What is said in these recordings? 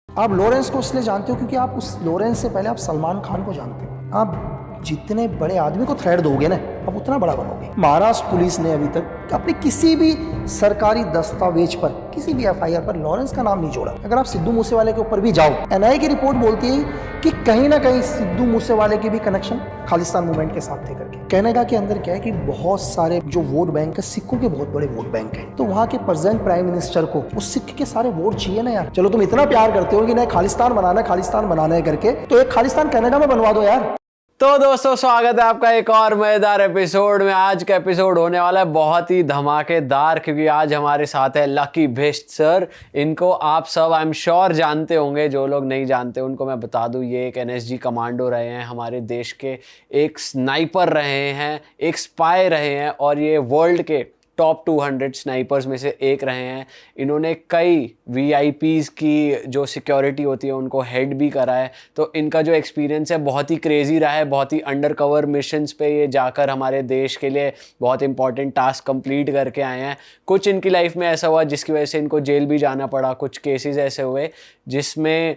आप लॉरेंस को इसलिए जानते हो क्योंकि आप उस लॉरेंस से पहले आप सलमान खान को जानते हो। आप जितने बड़े आदमी को थ्रेड दोगे ना, आप उतना बड़ा बनोगे। महाराष्ट्र पुलिस ने अभी तक अपने किसी भी सरकारी दस्तावेज पर, किसी भी एफआईआर पर लॉरेंस का नाम नहीं जोड़ा। अगर आप सिद्धू मूसेवाले के ऊपर भी जाओ, एनआईए की रिपोर्ट बोलती है कि कहीं ना कहीं सिद्धू मूसेवाले के भी कनेक्शन खालिस्तान मूवमेंट के साथ थे करके। कनाडा के अंदर क्या है कि बहुत सारे जो वोट बैंक है, सिखों के बहुत बड़े वोट बैंक है, तो वहाँ के प्रेजेंट प्राइम मिनिस्टर को उस सिख के सारे वोट चाहिए ना यार। चलो तुम इतना प्यार करते हो कि नहीं खालिस्तान बनाना है करके, तो एक खालिस्तान कनाडा में बनवा दो यार। तो दोस्तों, स्वागत है आपका एक और मजेदार एपिसोड में। आज का एपिसोड होने वाला है बहुत ही धमाकेदार, क्योंकि आज हमारे साथ है लकी भिष्ट सर। इनको आप सब आई एम श्योर जानते होंगे, जो लोग नहीं जानते उनको मैं बता दूं, ये एक एनएसजी कमांडो रहे हैं, हमारे देश के एक स्नाइपर रहे हैं, एक स्पाई रहे हैं, और ये वर्ल्ड के टॉप 200 स्नाइपर्स में से एक रहे हैं। इन्होंने कई वीआईपीज़ की जो सिक्योरिटी होती है उनको हेड भी करा है। तो इनका जो एक्सपीरियंस है बहुत ही क्रेजी रहा है। बहुत ही अंडर कवर मिशंस पे ये जाकर हमारे देश के लिए बहुत इंपॉर्टेंट टास्क कंप्लीट करके आए हैं। कुछ इनकी लाइफ में ऐसा हुआ जिसकी वजह से इनको जेल भी जाना पड़ा। कुछ केसेस ऐसे हुए जिसमें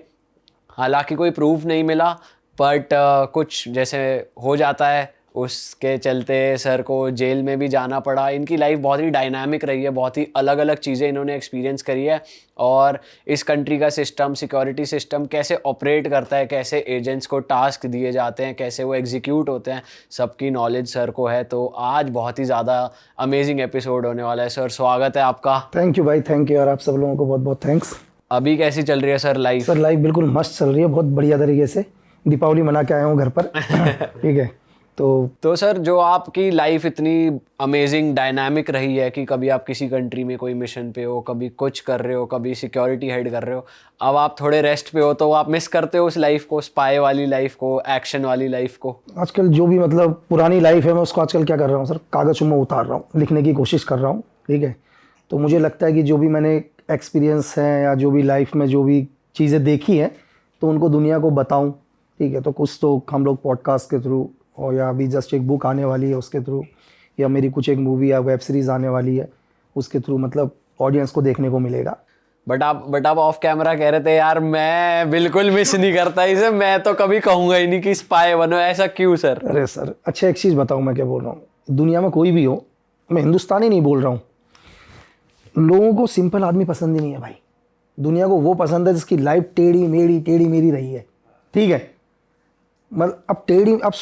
हालांकि कोई प्रूफ नहीं मिला, बट कुछ जैसे हो जाता है, उसके चलते सर को जेल में भी जाना पड़ा। इनकी लाइफ बहुत ही डायनामिक रही है, बहुत ही अलग अलग चीज़ें इन्होंने एक्सपीरियंस करी है। और इस कंट्री का सिस्टम, सिक्योरिटी सिस्टम कैसे ऑपरेट करता है, कैसे एजेंट्स को टास्क दिए जाते हैं, कैसे वो एग्जीक्यूट होते हैं, सबकी नॉलेज सर को है। तो आज बहुत ही ज़्यादा अमेजिंग एपिसोड होने वाला है। सर, स्वागत है आपका। थैंक यू भाई, थैंक यू यार, आप सब लोगों को बहुत बहुत थैंक्स। अभी कैसी चल रही है सर लाइफ? सर लाइफ बिल्कुल मस्त चल रही है, बहुत बढ़िया तरीके से। दीपावली मना के आया हूँ घर पर। ठीक है। तो सर, जो आपकी लाइफ इतनी अमेजिंग डायनामिक रही है कि कभी आप किसी कंट्री में कोई मिशन पे हो, कभी कुछ कर रहे हो, कभी सिक्योरिटी हेड कर रहे हो, अब आप थोड़े रेस्ट पे हो, तो आप मिस करते हो उस लाइफ को, स्पाई वाली लाइफ को, एक्शन वाली लाइफ को? आजकल जो भी मतलब पुरानी लाइफ है, मैं उसको आजकल क्या कर रहा हूँ सर, कागज़ में उतार रहा हूँ, लिखने की कोशिश कर रहा हूँ। ठीक है। तो मुझे लगता है कि जो भी मैंने एक्सपीरियंस है या जो भी लाइफ में जो भी चीज़ें देखी हैं, तो उनको दुनिया को बताऊँ। ठीक है। तो कुछ तो हम लोग पॉडकास्ट के थ्रू, और या अभी जस्ट एक बुक आने वाली है उसके थ्रू, या मेरी कुछ एक मूवी या वेब सीरीज़ आने वाली है उसके थ्रू, मतलब ऑडियंस को देखने को मिलेगा। बट आप ऑफ कैमरा कह रहे थे यार मैं बिल्कुल मिस नहीं करता इसे, मैं तो कभी कहूँगा ही नहीं कि स्पाई बनो। ऐसा क्यों सर? अरे सर, अच्छा एक चीज़ बताऊँ मैं क्या बोल रहा हूँ। दुनिया में कोई भी हो, मैं हिंदुस्तानी नहीं बोल रहा हूँ, लोगों को सिंपल आदमी पसंद ही नहीं है भाई। दुनिया को वो पसंद है जिसकी लाइफ टेढ़ी मेढ़ी रही है। ठीक है। मतलब अब टेढ़ी, अब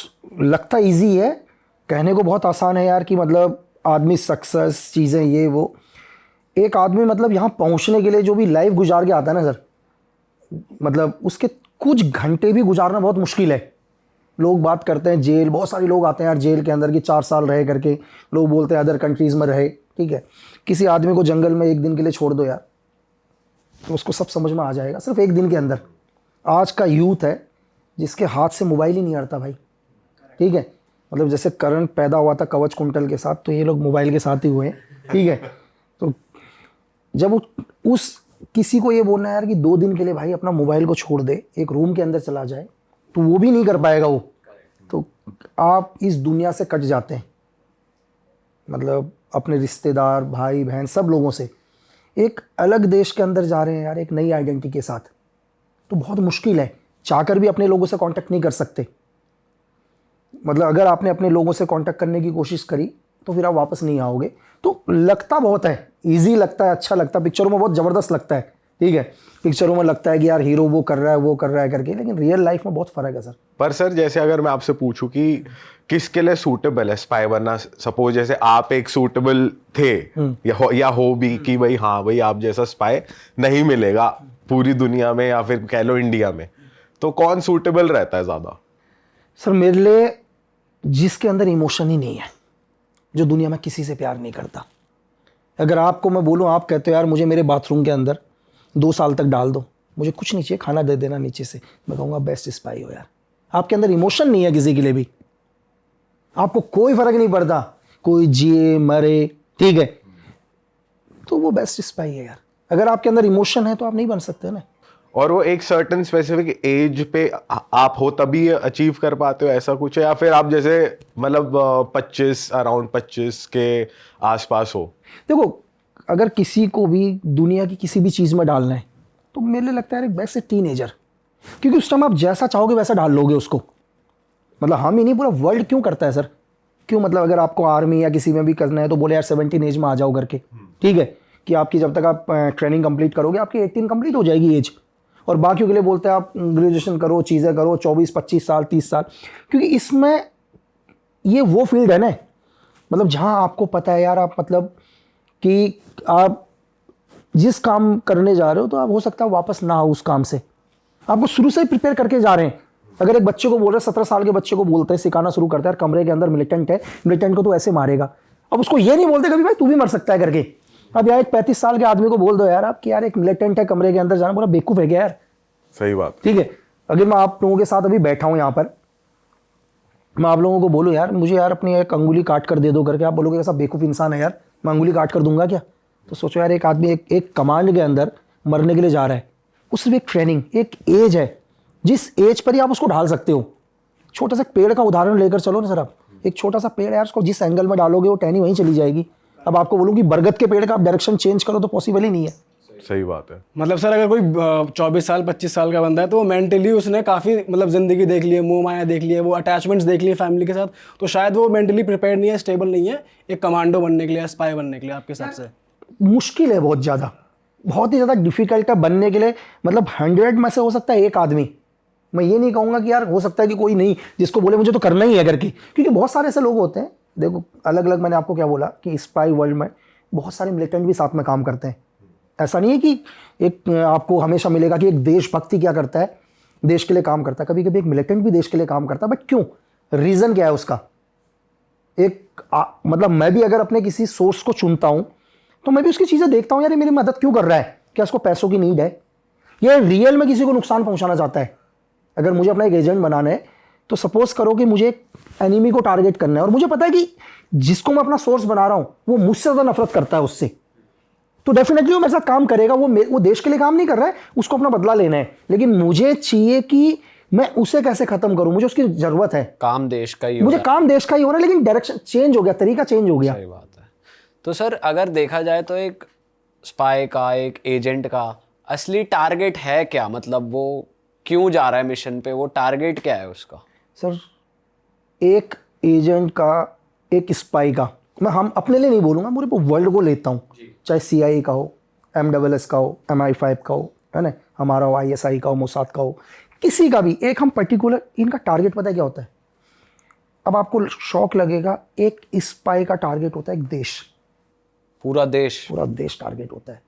लगता इजी है, कहने को बहुत आसान है यार कि मतलब आदमी सक्सेस चीज़ें ये वो। एक आदमी मतलब यहाँ पहुँचने के लिए जो भी लाइफ गुजार के आता है ना सर, मतलब उसके कुछ घंटे भी गुजारना बहुत मुश्किल है। लोग बात करते हैं जेल, बहुत सारे लोग आते हैं यार जेल के अंदर कि 4 साल रहे करके, लोग बोलते हैं अदर कंट्रीज़ में रहे। ठीक है। किसी आदमी को जंगल में एक दिन के लिए छोड़ दो यार, तो उसको सब समझ में आ जाएगा सिर्फ एक दिन के अंदर। आज का यूथ है जिसके हाथ से मोबाइल ही नहीं हटता भाई। ठीक है। मतलब जैसे करण पैदा हुआ था कवच कुंटल के साथ, तो ये लोग मोबाइल के साथ ही हुए हैं। ठीक है। तो जब उस किसी को ये बोलना है यार कि 2 दिन के लिए भाई अपना मोबाइल को छोड़ दे, एक रूम के अंदर चला जाए, तो वो भी नहीं कर पाएगा वो। तो आप इस दुनिया से कट जाते हैं, मतलब अपने रिश्तेदार, भाई बहन, सब लोगों से एक अलग देश के अंदर जा रहे हैं यार, एक नई आइडेंटिटी के साथ। तो बहुत मुश्किल है, चाहकर भी अपने लोगों से कांटेक्ट नहीं कर सकते। मतलब अगर आपने अपने लोगों से कांटेक्ट करने की कोशिश करी तो फिर आप वापस नहीं आओगे। तो लगता बहुत है, इजी लगता है, अच्छा लगता है, पिक्चरों में बहुत ज़बरदस्त लगता है। ठीक है। पिक्चरों में लगता है कि यार हीरो वो कर रहा है करके, लेकिन रियल लाइफ में बहुत फ़र्क है सर। पर सर, जैसे अगर मैं आपसे पूछूं कि किसके लिए सूटेबल है स्पाई बनना, सपोज जैसे आप एक सूटेबल थे या हो भी कि भाई हाँ भाई आप जैसा स्पाई नहीं मिलेगा पूरी दुनिया में, या फिर कह लो इंडिया में, तो कौन सूटेबल रहता है ज़्यादा? सर मेरे लिए जिसके अंदर इमोशन ही नहीं है, जो दुनिया में किसी से प्यार नहीं करता। अगर आपको मैं बोलूँ, आप कहते हो यार मुझे मेरे बाथरूम के अंदर 2 साल तक डाल दो, मुझे कुछ नहीं चाहिए, खाना दे देना नीचे से, मैं कहूँगा बेस्ट स्पाई हो यार। आपके अंदर इमोशन नहीं है किसी के लिए भी, आपको कोई फ़र्क नहीं पड़ता, कोई जिए मरे। ठीक है। तो वो बेस्ट स्पाई है यार। अगर आपके अंदर इमोशन है तो आप नहीं बन सकते ना। और वो एक सर्टेन स्पेसिफिक एज पे आप हो तभी अचीव कर पाते हो, ऐसा कुछ है? या फिर आप जैसे मतलब 25 अराउंड 25 के आसपास हो? देखो, अगर किसी को भी दुनिया की किसी भी चीज़ में डालना है, तो मेरे लिए लगता है यार एक बेस्ट है टीनेजर, क्योंकि उस टाइम आप जैसा चाहोगे वैसा ढाल लोगे उसको। मतलब हम ही नहीं, पूरा वर्ल्ड क्यों करता है सर, क्यों? मतलब अगर आपको आर्मी या किसी में भी करना है तो बोले यार 17 एज में आ जाओ करके, ठीक है, कि आपकी जब तक आप ट्रेनिंग कंप्लीट करोगे आपकी 18 कंप्लीट हो जाएगी एज, और बाकियों के लिए बोलते हैं आप ग्रेजुएशन करो, चीज़ें करो, 24-25 साल 30 साल, क्योंकि इसमें ये वो फील्ड है ना, मतलब जहाँ आपको पता है यार आप मतलब कि आप जिस काम करने जा रहे हो तो आप हो सकता है वापस ना आओ उस काम से, आपको शुरू से ही प्रिपेयर करके जा रहे हैं। अगर एक बच्चे को बोल रहे 17 साल के बच्चे को बोलते हैं, सिखाना शुरू करता है कमरे के अंदर मिलिटेंट है, मिलिटेंट को तो ऐसे मारेगा, अब उसको ये नहीं बोलते कभी भाई तू भी मर सकता है करके। अब यार एक 35 साल के आदमी को बोल दो यार आप कि यार एक मिलिटेंट है कमरे के अंदर जाना, पूरा बेवकूफ है क्या यार? सही बात। ठीक है, अगर मैं आप लोगों के साथ अभी बैठा हूँ यहाँ पर, मैं आप लोगों को बोलूँ यार मुझे यार अपनी एक अंगुली काट कर दे दो करके, आप बोलोगे ऐसा बेवकूफ इंसान है यार, मैं अंगुली काट कर दूंगा क्या? तो सोचो यार एक आदमी एक कमांड के अंदर मरने के लिए जा रहा है, उस सिर्फ एक ट्रेनिंग, एक एज है जिस एज पर ही आप उसको ढाल सकते हो। छोटा सा पेड़ का उदाहरण लेकर चलो ना सर, आप एक छोटा सा पेड़ है यार, उसको जिस एंगल में डालोगे वो टहनी वहीं चली जाएगी। अब आपको बोलूँ कि बरगद के पेड़ का आप डायरेक्शन चेंज करो तो पॉसिबल ही नहीं है। सही बात है। मतलब सर अगर कोई 24 साल 25 साल का बंदा है तो वो मेंटली उसने काफ़ी मतलब ज़िंदगी देख ली है, मोह माया देख ली है, वो अटैचमेंट्स देख ली है फैमिली के साथ, तो शायद वो मेंटली प्रिपेयर नहीं है, स्टेबल नहीं है एक कमांडो बनने के लिए, स्पाई बनने के लिए आपके हिसाब से? मुश्किल है बहुत ज़्यादा, बहुत ही ज़्यादा डिफिकल्ट है बनने के लिए। मतलब 100 में से हो सकता है एक आदमी, मैं ये नहीं कहूँगा कि यार हो सकता है कि कोई नहीं जिसको बोले मुझे तो करना ही है करके, क्योंकि बहुत सारे ऐसे लोग होते हैं। देखो अलग अलग, मैंने आपको क्या बोला कि स्पाई वर्ल्ड में बहुत सारे मिलिटेंट भी साथ में काम करते हैं। ऐसा नहीं है कि एक आपको हमेशा मिलेगा कि एक देशभक्ति क्या करता है, देश के लिए काम करता है, कभी कभी एक मिलिटेंट भी देश के लिए काम करता है। बट क्यों, रीज़न क्या है उसका? मतलब मैं भी अगर अपने किसी सोर्स को चुनता हूँ तो मैं भी उसकी चीज़ें देखता हूँ, यार ये मेरी मदद क्यों कर रहा है, क्या उसको पैसों की नीड है, ये रियल में किसी को नुकसान पहुंचाना चाहता है। अगर मुझे अपना एक एजेंट बनाना है तो सपोज करो कि मुझे एक एनिमी को टारगेट करना है और मुझे पता है कि जिसको मैं अपना सोर्स बना रहा हूं वो मुझसे ज़्यादा नफरत करता है उससे, तो डेफिनेटली वो मेरे साथ काम करेगा। वो देश के लिए काम नहीं कर रहा है, उसको अपना बदला लेना है, लेकिन मुझे चाहिए कि मैं उसे कैसे खत्म करूं, मुझे उसकी जरूरत है। काम देश का ही हो मुझे रहा है। काम देश का ही हो रहा है, लेकिन डायरेक्शन चेंज हो गया, तरीका चेंज हो गया। सही बात है। तो सर अगर देखा जाए तो एक स्पाई का, एक एजेंट का असली टारगेट है क्या? मतलब वो क्यों जा रहा है मिशन पे, वो टारगेट क्या है उसका? सर एक एजेंट का, एक स्पाई का, मैं हम अपने लिए नहीं बोलूँगा, पूरे वर्ल्ड को लेता हूँ, चाहे CIA का हो, MSS का हो, MI5 का हो, है ना, हमारा हो, ISI का हो, मोसाद का हो, किसी का भी एक हम पर्टिकुलर, इनका टारगेट पता है क्या होता है? अब आपको शौक लगेगा, एक स्पाई का टारगेट होता है एक देश, पूरा देश। पूरा देश टारगेट होता है।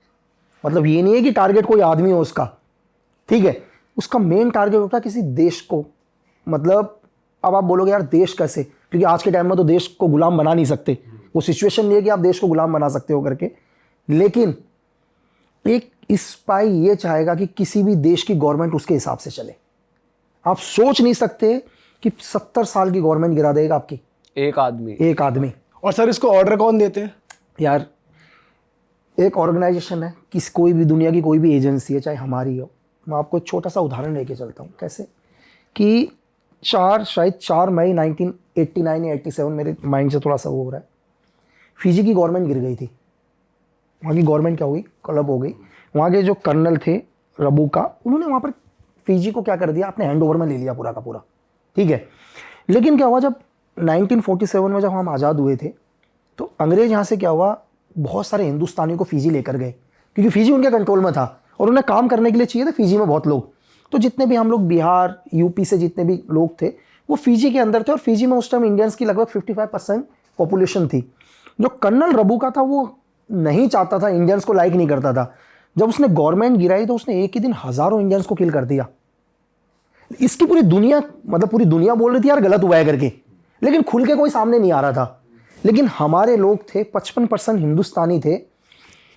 मतलब ये नहीं है कि टारगेट कोई आदमी हो उसका, ठीक है, उसका मेन टारगेट होता है किसी देश को। मतलब अब आप बोलोगे यार देश कैसे, क्योंकि आज के टाइम में तो देश को गुलाम बना नहीं सकते, वो सिचुएशन नहीं है कि आप देश को गुलाम बना सकते हो करके, लेकिन एक स्पाई ये चाहेगा कि किसी भी देश की गवर्नमेंट उसके हिसाब से चले। आप सोच नहीं सकते कि 70 साल की गवर्नमेंट गिरा देगा आपकी एक आदमी। एक आदमी। और सर इसको ऑर्डर कौन देते हैं? यार एक ऑर्गेनाइजेशन है, कोई भी दुनिया की कोई भी एजेंसी है, चाहे हमारी हो। मैं आपको एक छोटा सा उदाहरण लेके चलता हूँ, कैसे कि शायद 4 मई 1989 या 87, मेरे माइंड से थोड़ा सा वो हो रहा है, फिजी की गवर्नमेंट गिर गई थी। वहाँ की गवर्नमेंट क्या हुई, क्लब हो गई। वहाँ के जो कर्नल थे रबूका, उन्होंने वहाँ पर फिजी को क्या कर दिया, अपने हैंड ओवर में ले लिया पूरा का पूरा, ठीक है। लेकिन क्या हुआ, जब 1947 में जब हम आज़ाद हुए थे तो अंग्रेज यहाँ से क्या हुआ, बहुत सारे हिंदुस्तानियों को फिजी लेकर गए, क्योंकि फिजी उनके कंट्रोल में था और उन्हें काम करने के लिए चाहिए थे फिजी में बहुत लोग। तो जितने भी हम लोग बिहार यूपी से जितने भी लोग थे वो फिजी के अंदर थे, और फिजी में उस टाइम इंडियंस की लगभग 55% पॉपुलेशन थी। जो कर्नल रबूका था वो नहीं चाहता था, इंडियंस को लाइक नहीं करता था। जब उसने गवर्नमेंट गिराई तो उसने एक ही दिन हज़ारों इंडियंस को किल कर दिया। इसकी पूरी दुनिया, मतलब पूरी दुनिया बोल रही थी यार गलत हुआ है करके, लेकिन खुल के कोई सामने नहीं आ रहा था। लेकिन हमारे लोग थे 55% हिंदुस्तानी थे,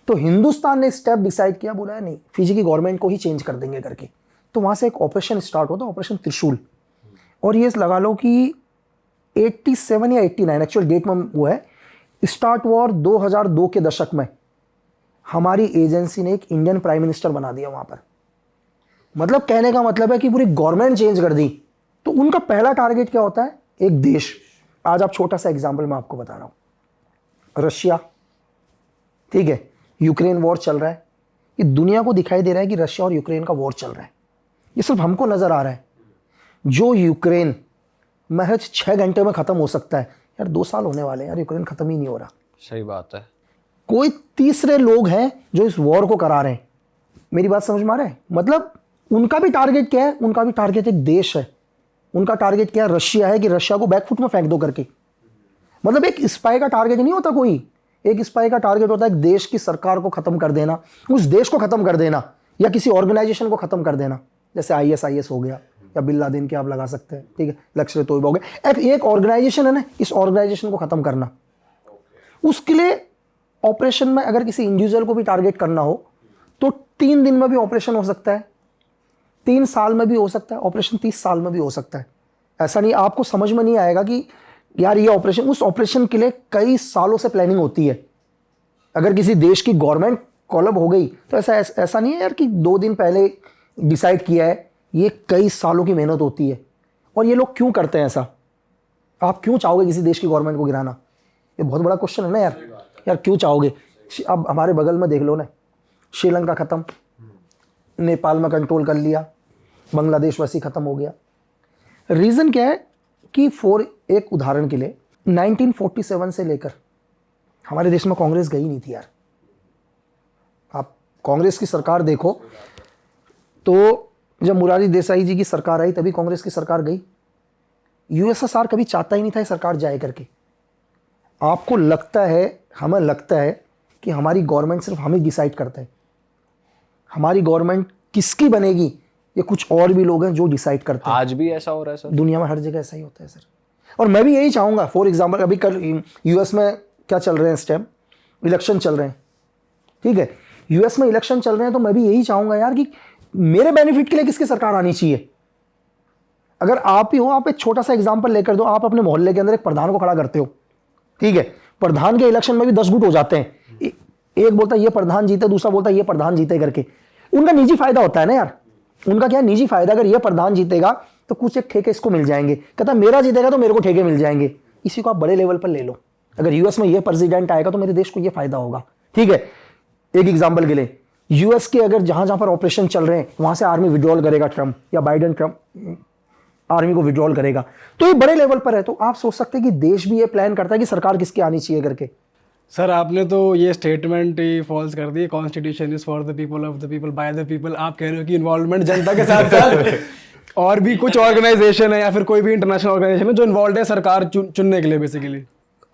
तो हिंदुस्तान ने स्टेप डिसाइड किया, बोला नहीं फिजी की गवर्नमेंट को ही चेंज कर देंगे करके। तो वहाँ से एक ऑपरेशन स्टार्ट होता, ऑपरेशन त्रिशूल। और ये लगा लो कि 87 या 89 एक्चुअल डेट में वो है, स्टार्ट हुआ और 2002 के दशक में हमारी एजेंसी ने एक इंडियन प्राइम मिनिस्टर बना दिया वहाँ पर। मतलब कहने का मतलब है कि पूरी गवर्नमेंट चेंज कर दी। तो उनका पहला टारगेट क्या होता है, एक देश। आज आप छोटा सा एग्जाम्पल मैं आपको बता रहा हूँ, रशिया, ठीक है, यूक्रेन वॉर चल रहा है, ये दुनिया को दिखाई दे रहा है कि रशिया और यूक्रेन का वॉर चल रहा है। ये सिर्फ हमको नज़र आ रहा है। जो यूक्रेन महज 6 घंटे में ख़त्म हो सकता है, यार 2 साल होने वाले हैं यार, यूक्रेन ख़त्म ही नहीं हो रहा। सही बात है। कोई तीसरे लोग हैं जो इस वॉर को करा रहे हैं। मेरी बात समझ में आ रहा है? मतलब उनका भी टारगेट क्या है? उनका भी टारगेट एक देश है। उनका टारगेट क्या है? रशिया है कि रशिया को बैकफुट में फेंक दो करके। मतलब एक स्पाई का टारगेट नहीं होता कोई, एक स्पाई का टारगेट होता है एक देश की सरकार को खत्म कर देना, उस देश को खत्म कर देना, या किसी ऑर्गेनाइजेशन को खत्म कर देना। जैसे ISIS हो गया, या बिन लादेन के आप लगा सकते हैं, ठीक है, लश्कर तोयबा हो गया। एक ऑर्गेनाइजेशन है ना, इस ऑर्गेनाइजेशन को खत्म करना। उसके लिए ऑपरेशन में अगर किसी इंडिविजुअल को भी टारगेट करना हो तो 3 दिन में भी ऑपरेशन हो सकता है, 3 साल में भी हो सकता है, ऑपरेशन 30 साल में भी हो सकता है। ऐसा नहीं, आपको समझ में नहीं आएगा कि यार ये ऑपरेशन, उस ऑपरेशन के लिए कई सालों से प्लानिंग होती है। अगर किसी देश की गवर्नमेंट कोलैब हो गई तो ऐसा नहीं है यार कि 2 दिन पहले डिसाइड किया है, ये कई सालों की मेहनत होती है। और ये लोग क्यों करते हैं ऐसा? आप क्यों चाहोगे किसी देश की गवर्नमेंट को गिराना? ये बहुत बड़ा क्वेश्चन है ना यार। यार क्यों चाहोगे? अब हमारे बगल में देख लो ना, श्रीलंका ख़त्म, नेपाल में कंट्रोल कर लिया, बांग्लादेश वैसे ही ख़त्म हो गया। रीज़न क्या है कि एक उदाहरण के लिए 1947 से लेकर हमारे देश में कांग्रेस गई नहीं थी यार। आप कांग्रेस की सरकार देखो तो जब मुरारी देसाई जी की सरकार आई तभी कांग्रेस की सरकार गई। USSR कभी चाहता ही नहीं था ये सरकार जाए करके। आपको लगता है, हमें लगता है कि हमारी गवर्नमेंट सिर्फ हम ही डिसाइड करते हैं। हमारी गवर्नमेंट किसकी बनेगी ये कुछ और भी लोग हैं जो डिसाइड करते हैं। आज भी ऐसा हो रहा है सर? दुनिया में हर जगह ऐसा ही होता है सर। और मैं भी यही चाहूँगा। फॉर एग्जाम्पल अभी कल US में क्या चल रहे हैं, इस टाइम इलेक्शन चल रहे हैं, ठीक है, US में इलेक्शन चल रहे हैं, तो मैं भी यही चाहूँगा यार कि मेरे बेनिफिट के लिए किसकी सरकार आनी चाहिए। अगर आप ही हो, आप एक छोटा सा एग्जाम्पल लेकर दो, आप अपने मोहल्ले के अंदर एक प्रधान को खड़ा करते हो, ठीक है, प्रधान के इलेक्शन में भी 10 गुट हो जाते हैं, एक बोलता है ये प्रधान जीते, दूसरा बोलता है ये प्रधान जीते करके। उनका निजी फायदा होता है ना यार, उनका क्या निजी फायदा। अगर ये प्रधान जीतेगा तो कुछ एक ठेके इसको मिल जाएंगे, कहता है मेरा जीतेगा तो मेरे को ठेके मिल जाएंगे। इसी को आप बड़े लेवल पर ले लो, अगर US में ये प्रेसिडेंट आएगा तो मेरे देश को ये फायदा होगा, ठीक है। एक एग्जाम्पल के लिए US के अगर जहां जहां पर ऑपरेशन चल रहे हैं वहां से आर्मी विड्रॉल करेगा ट्रंप, या बाइडेन ट्रंप आर्मी को विड्रॉल करेगा, तो ये बड़े लेवल पर है। तो आप सोच सकते हैं कि देश भी ये प्लान करता है कि सरकार किसकी आनी चाहिए करके। सर आपने तो ये स्टेटमेंट ही फॉल्स कर दी, constitution is for the people, of the people, by the people. आप कह रहे हो कि इन्वॉल्वमेंट जनता के साथ साथ और भी कुछ ऑर्गेनाइजेशन है या फिर कोई भी इंटरनेशनल ऑर्गेनाइजेशन है जो इन्वॉल्व है सरकार चुनने के लिए बेसिकली।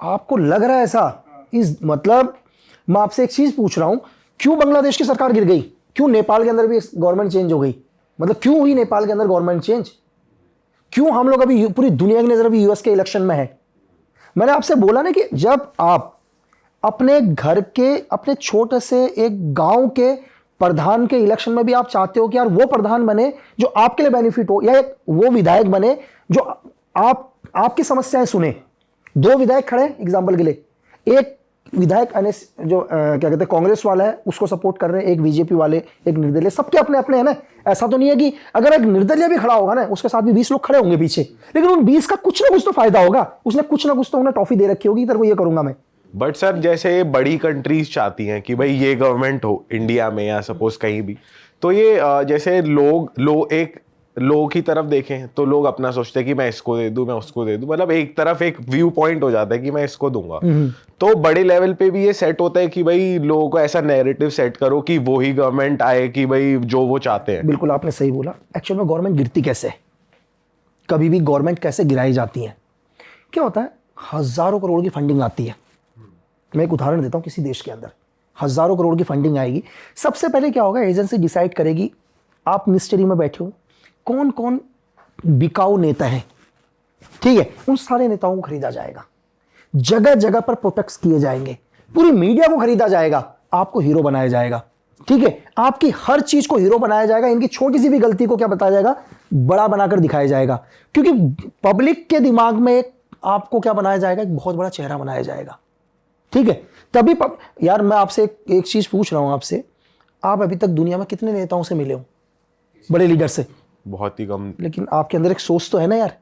आपको लग रहा है ऐसा? मतलब मैं आपसे एक चीज पूछ रहा हूं, क्यों बांग्लादेश की सरकार गिर गई? क्यों नेपाल के अंदर भी गवर्नमेंट चेंज हो गई? मतलब क्यों हुई नेपाल के अंदर गवर्नमेंट चेंज? क्यों हम लोग अभी पूरी दुनिया की नजर अभी US के इलेक्शन में है? मैंने आपसे बोला ना कि जब आप अपने घर के, अपने छोटे से एक गांव के प्रधान के इलेक्शन में भी आप चाहते हो कि यार वो प्रधान बने जो आपके लिए बेनिफिट हो, या एक वो विधायक बने जो आपकी समस्याएं सुने। 2 विधायक खड़े एग्जाम्पल के लिए, एक विधायक जो क्या कहते हैं कांग्रेस वाला है उसको सपोर्ट कर रहे हैं, एक BJP वाले, एक निर्दलीय, सबके अपने अपने है ना। ऐसा तो नहीं है कि अगर एक निर्दलीय भी खड़ा होगा ना उसके साथ भी 20 लोग खड़े होंगे पीछे, लेकिन उन 20 का कुछ ना कुछ तो फायदा होगा, उसने कुछ ना कुछ तो उन्हें टॉफी दे रखी होगी, तेरे को ये करूंगा मैं। बट सर जैसे बड़ी कंट्रीज चाहती हैं कि भाई ये गवर्नमेंट हो इंडिया में या सपोज कहीं भी, तो ये जैसे लोग की तरफ देखें तो लोग अपना सोचते हैं कि मैं इसको दे दूं, मैं उसको दे दूं, मतलब एक तरफ एक व्यू पॉइंट हो जाता है कि मैं इसको दूंगा। तो बड़े लेवल पे भी ये सेट होता है कि भाई लोगों को ऐसा नैरेटिव सेट करो कि वो ही गवर्नमेंट आए कि भाई जो वो चाहते हैं। बिल्कुल आपने सही बोला। एक्चुअल में गवर्नमेंट गिरती कैसे है, कभी भी गवर्नमेंट कैसे गिराई जाती है? क्या होता है, हजारों करोड़ की फंडिंग आती है। मैं एक उदाहरण देता हूं, किसी देश के अंदर हजारों करोड़ की फंडिंग आएगी, सबसे पहले क्या होगा, एजेंसी डिसाइड करेगी, आप मिनिस्ट्री में बैठे हो, कौन कौन बिकाऊ नेता है, ठीक है, उन सारे नेताओं को खरीदा जाएगा, जगह जगह पर प्रोटेक्ट किए जाएंगे, पूरी मीडिया को खरीदा जाएगा, आपको हीरो बनाया जाएगा, ठीक है, आपकी हर चीज को हीरो बनाया जाएगा, इनकी छोटी सी भी गलती को क्या बताया जाएगा, बड़ा बनाकर दिखाया जाएगा, क्योंकि पब्लिक के दिमाग में एक आपको क्या बनाया जाएगा, एक बहुत बड़ा चेहरा बनाया जाएगा, ठीक है। तभी यार मैं आपसे एक चीज पूछ रहा हूं आपसे, आप अभी तक दुनिया में कितने नेताओं से मिले हो, बड़े लीडर से? बहुत ही कम। लेकिन आपके अंदर एक सोच तो है ना यार।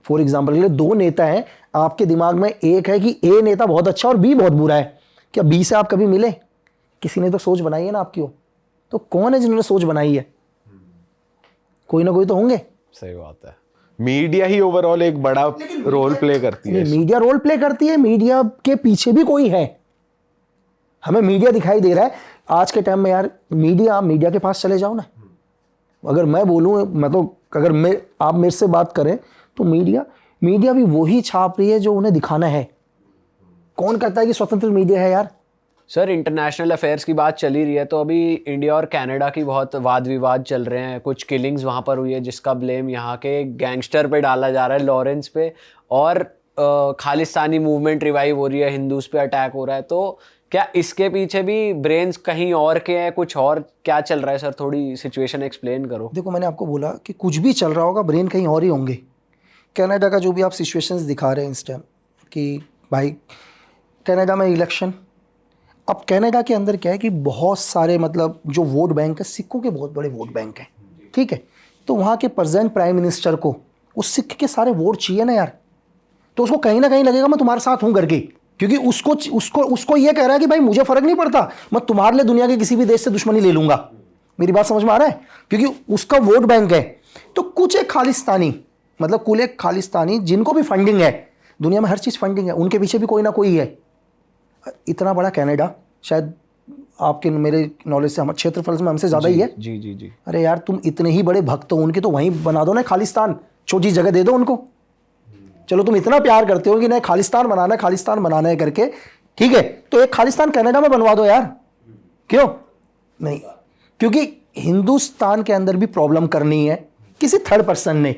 फॉर एग्जाम्पल के लिए 2 नेता हैं आपके दिमाग में, एक है कि A नेता बहुत अच्छा और B बहुत बुरा है, क्या B से आप कभी मिले? किसी ने तो सोच बनाई है ना आपकी। तो कौन है जिन्होंने सोच बनाई है? कोई ना कोई तो होंगे। सही बात है। मीडिया ही ओवरऑल एक बड़ा रोल प्ले करती है। मीडिया रोल प्ले करती है, मीडिया के पीछे भी कोई है। हमें मीडिया दिखाई दे रहा है आज के टाइम में यार। मीडिया के पास चले जाओ ना, अगर मैं बोलूँ, मैं तो अगर आप मेरे से बात करें तो मीडिया भी वही छाप रही है जो उन्हें दिखाना है। कौन कहता है कि स्वतंत्र मीडिया है यार? सर इंटरनेशनल अफेयर्स की बात चल ही रही है, तो अभी इंडिया और कनाडा की बहुत वाद विवाद चल रहे हैं। कुछ किलिंग्स वहाँ पर हुई है जिसका ब्लेम यहाँ के गैंगस्टर पे डाला जा रहा है, लॉरेंस पे, और खालिस्तानी मूवमेंट रिवाइव हो रही है, हिंदूज पे अटैक हो रहा है। तो क्या इसके पीछे भी ब्रेन्स कहीं और के हैं, कुछ और क्या चल रहा है सर? थोड़ी सिचुएशन एक्सप्लेन करो। देखो, मैंने आपको बोला कि कुछ भी चल रहा होगा, ब्रेन कहीं और ही होंगे। कनाडा का जो भी आप सिचुएशंस दिखा रहे हैं इस टाइम कि भाई कनाडा में इलेक्शन, अब कनाडा के अंदर क्या है कि बहुत सारे मतलब जो वोट बैंक है, सिखों के बहुत बड़े वोट बैंक हैं, ठीक है। तो वहाँ के प्रेजेंट प्राइम मिनिस्टर को उस सिख के सारे वोट चाहिए ना यार। तो उसको कहीं ना कहीं लगेगा मैं तुम्हारे साथ हूँ करके, क्योंकि उसको ये कह रहा है कि भाई मुझे फ़र्क नहीं पड़ता, मैं तुम्हारे लिए दुनिया के किसी भी देश से दुश्मनी ले लूँगा। मेरी बात समझ में आ रहा है? क्योंकि उसका वोट बैंक है। तो कुछ एक खालिस्तानी, मतलब कुल एक खालिस्तानी जिनको भी फंडिंग है, दुनिया में हर चीज़ फंडिंग है, उनके पीछे भी कोई ना कोई है। इतना बड़ा कनाडा शायद आपके मेरे नॉलेज से, हमारे क्षेत्रफल में हमसे ज़्यादा ही है। जी जी जी। अरे यार, तुम इतने ही बड़े भक्त हो उनके, तो वहीं बना दो ना खालिस्तान, छोटी जगह दे दो उनको। चलो तुम इतना प्यार करते हो कि नहीं खालिस्तान बनाना है करके, ठीक है, तो एक खालिस्तान कनाडा में बनवा दो यार। क्यों नहीं? क्योंकि हिंदुस्तान के अंदर भी प्रॉब्लम करनी है किसी थर्ड पर्सन ने,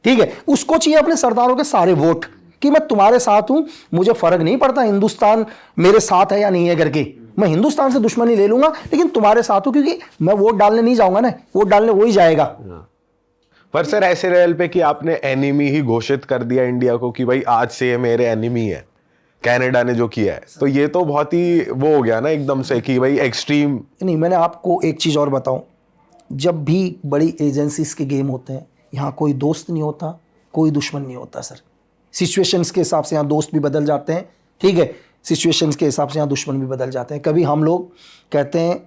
ठीक है। उसको चाहिए अपने सरदारों के सारे वोट कि मैं तुम्हारे साथ हूं, मुझे फर्क नहीं पड़ता हिंदुस्तान मेरे साथ है या नहीं है करके, मैं हिंदुस्तान से दुश्मनी ले लूंगा लेकिन तुम्हारे साथ हूं, क्योंकि मैं वोट डालने नहीं जाऊंगा ना, वोट डालने वही जाएगा। पर सर ऐसे लेवल पे कि आपने एनिमी ही घोषित कर दिया इंडिया को कि भाई आज से ये मेरे एनिमी है, कनाडा ने जो किया है, तो ये तो बहुत ही वो हो गया ना एकदम से कि भाई एक्सट्रीम। नहीं, मैंने आपको एक चीज़ और बताऊं, जब भी बड़ी एजेंसीज के गेम होते हैं, यहाँ कोई दोस्त नहीं होता, कोई दुश्मन नहीं होता सर। सिचुएशंस के हिसाब से यहाँ दोस्त भी बदल जाते हैं, ठीक है, सिचुएशंस के हिसाब से यहाँ दुश्मन भी बदल जाते हैं। कभी हम लोग कहते हैं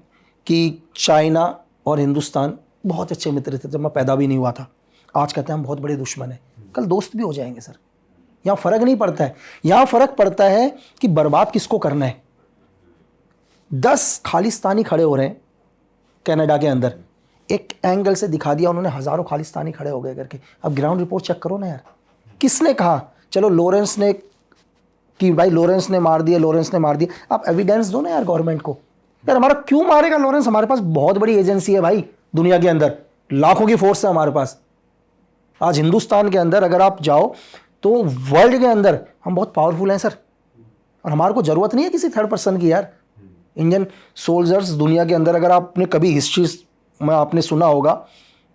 कि चाइना और हिंदुस्तान बहुत अच्छे मित्र थे जब मैं पैदा भी नहीं हुआ था, आज कहते हैं हम बहुत बड़े दुश्मन हैं, कल दोस्त भी हो जाएंगे सर। यहाँ फ़र्क नहीं पड़ता है, यहाँ फ़र्क पड़ता है कि बर्बाद किसको करना है। 10 खालिस्तानी खड़े हो रहे हैं कनाडा के अंदर, एक एंगल से दिखा दिया उन्होंने, हज़ारों खालिस्तानी खड़े हो गए करके। अब ग्राउंड रिपोर्ट चेक करो ना यार, किसने कहा? चलो लॉरेंस ने कि भाई लॉरेंस ने मार दिया, आप एविडेंस दो ना यार गवर्नमेंट को। यार हमारा क्यों मारेगा लॉरेंस? हमारे पास बहुत बड़ी एजेंसी है भाई, दुनिया के अंदर लाखों की फोर्स है हमारे पास। आज हिंदुस्तान के अंदर अगर आप जाओ तो वर्ल्ड के अंदर हम बहुत पावरफुल हैं सर, और हमारे को ज़रूरत नहीं है किसी थर्ड पर्सन की यार। इंडियन सोल्जर्स दुनिया के अंदर, अगर आपने कभी हिस्ट्री में आपने सुना होगा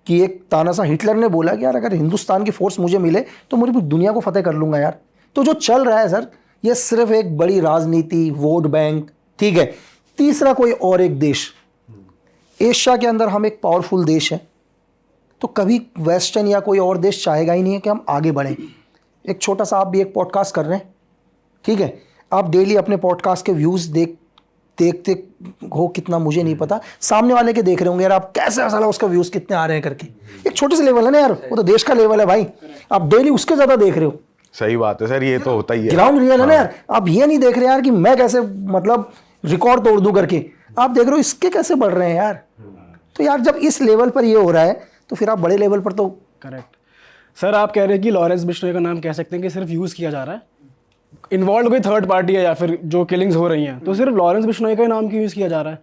कि एक तानाशाह हिटलर ने बोला कि यार अगर हिंदुस्तान की फोर्स मुझे मिले तो मुझे पूरी दुनिया को फतेह कर लूँगा यार। तो जो चल रहा है सर, ये सिर्फ एक बड़ी राजनीति, वोट बैंक, ठीक है। तीसरा कोई और एक देश, एशिया के अंदर हम एक पावरफुल देश हैं, तो कभी वेस्टर्न या कोई और देश चाहेगा ही नहीं है कि हम आगे बढ़ें। एक छोटा सा, आप भी एक पॉडकास्ट कर रहे हैं, ठीक है, आप डेली अपने पॉडकास्ट के व्यूज़ देखते हो कितना मुझे नहीं पता, सामने वाले के देख रहे होंगे यार आप कैसे साला उसका व्यूज़ कितने आ रहे हैं करके। एक छोटे से लेवल है ना यार, वो तो देश का लेवल है भाई, आप डेली उसके ज़्यादा देख रहे हो। सही बात है सर, ये तो होता ही है, ग्राउंड रियल है ना यार। आप ये नहीं देख रहे यार कि मैं कैसे मतलब रिकॉर्ड तोड़ दूं करके, आप देख रहे हो इसके कैसे बढ़ रहे हैं यार। तो यार जब इस लेवल पर ये हो रहा है तो फिर आप बड़े लेवल पर तो। करेक्ट सर, आप कह रहे हैं कि लॉरेंस बिश्नोई का नाम कह सकते हैं कि सिर्फ यूज़ किया जा रहा है, इन्वॉल्व कोई थर्ड पार्टी है या फिर जो किलिंग्स हो रही हैं, तो सिर्फ लॉरेंस बिश्नोई का ही नाम क्यों यूज़ किया जा रहा है?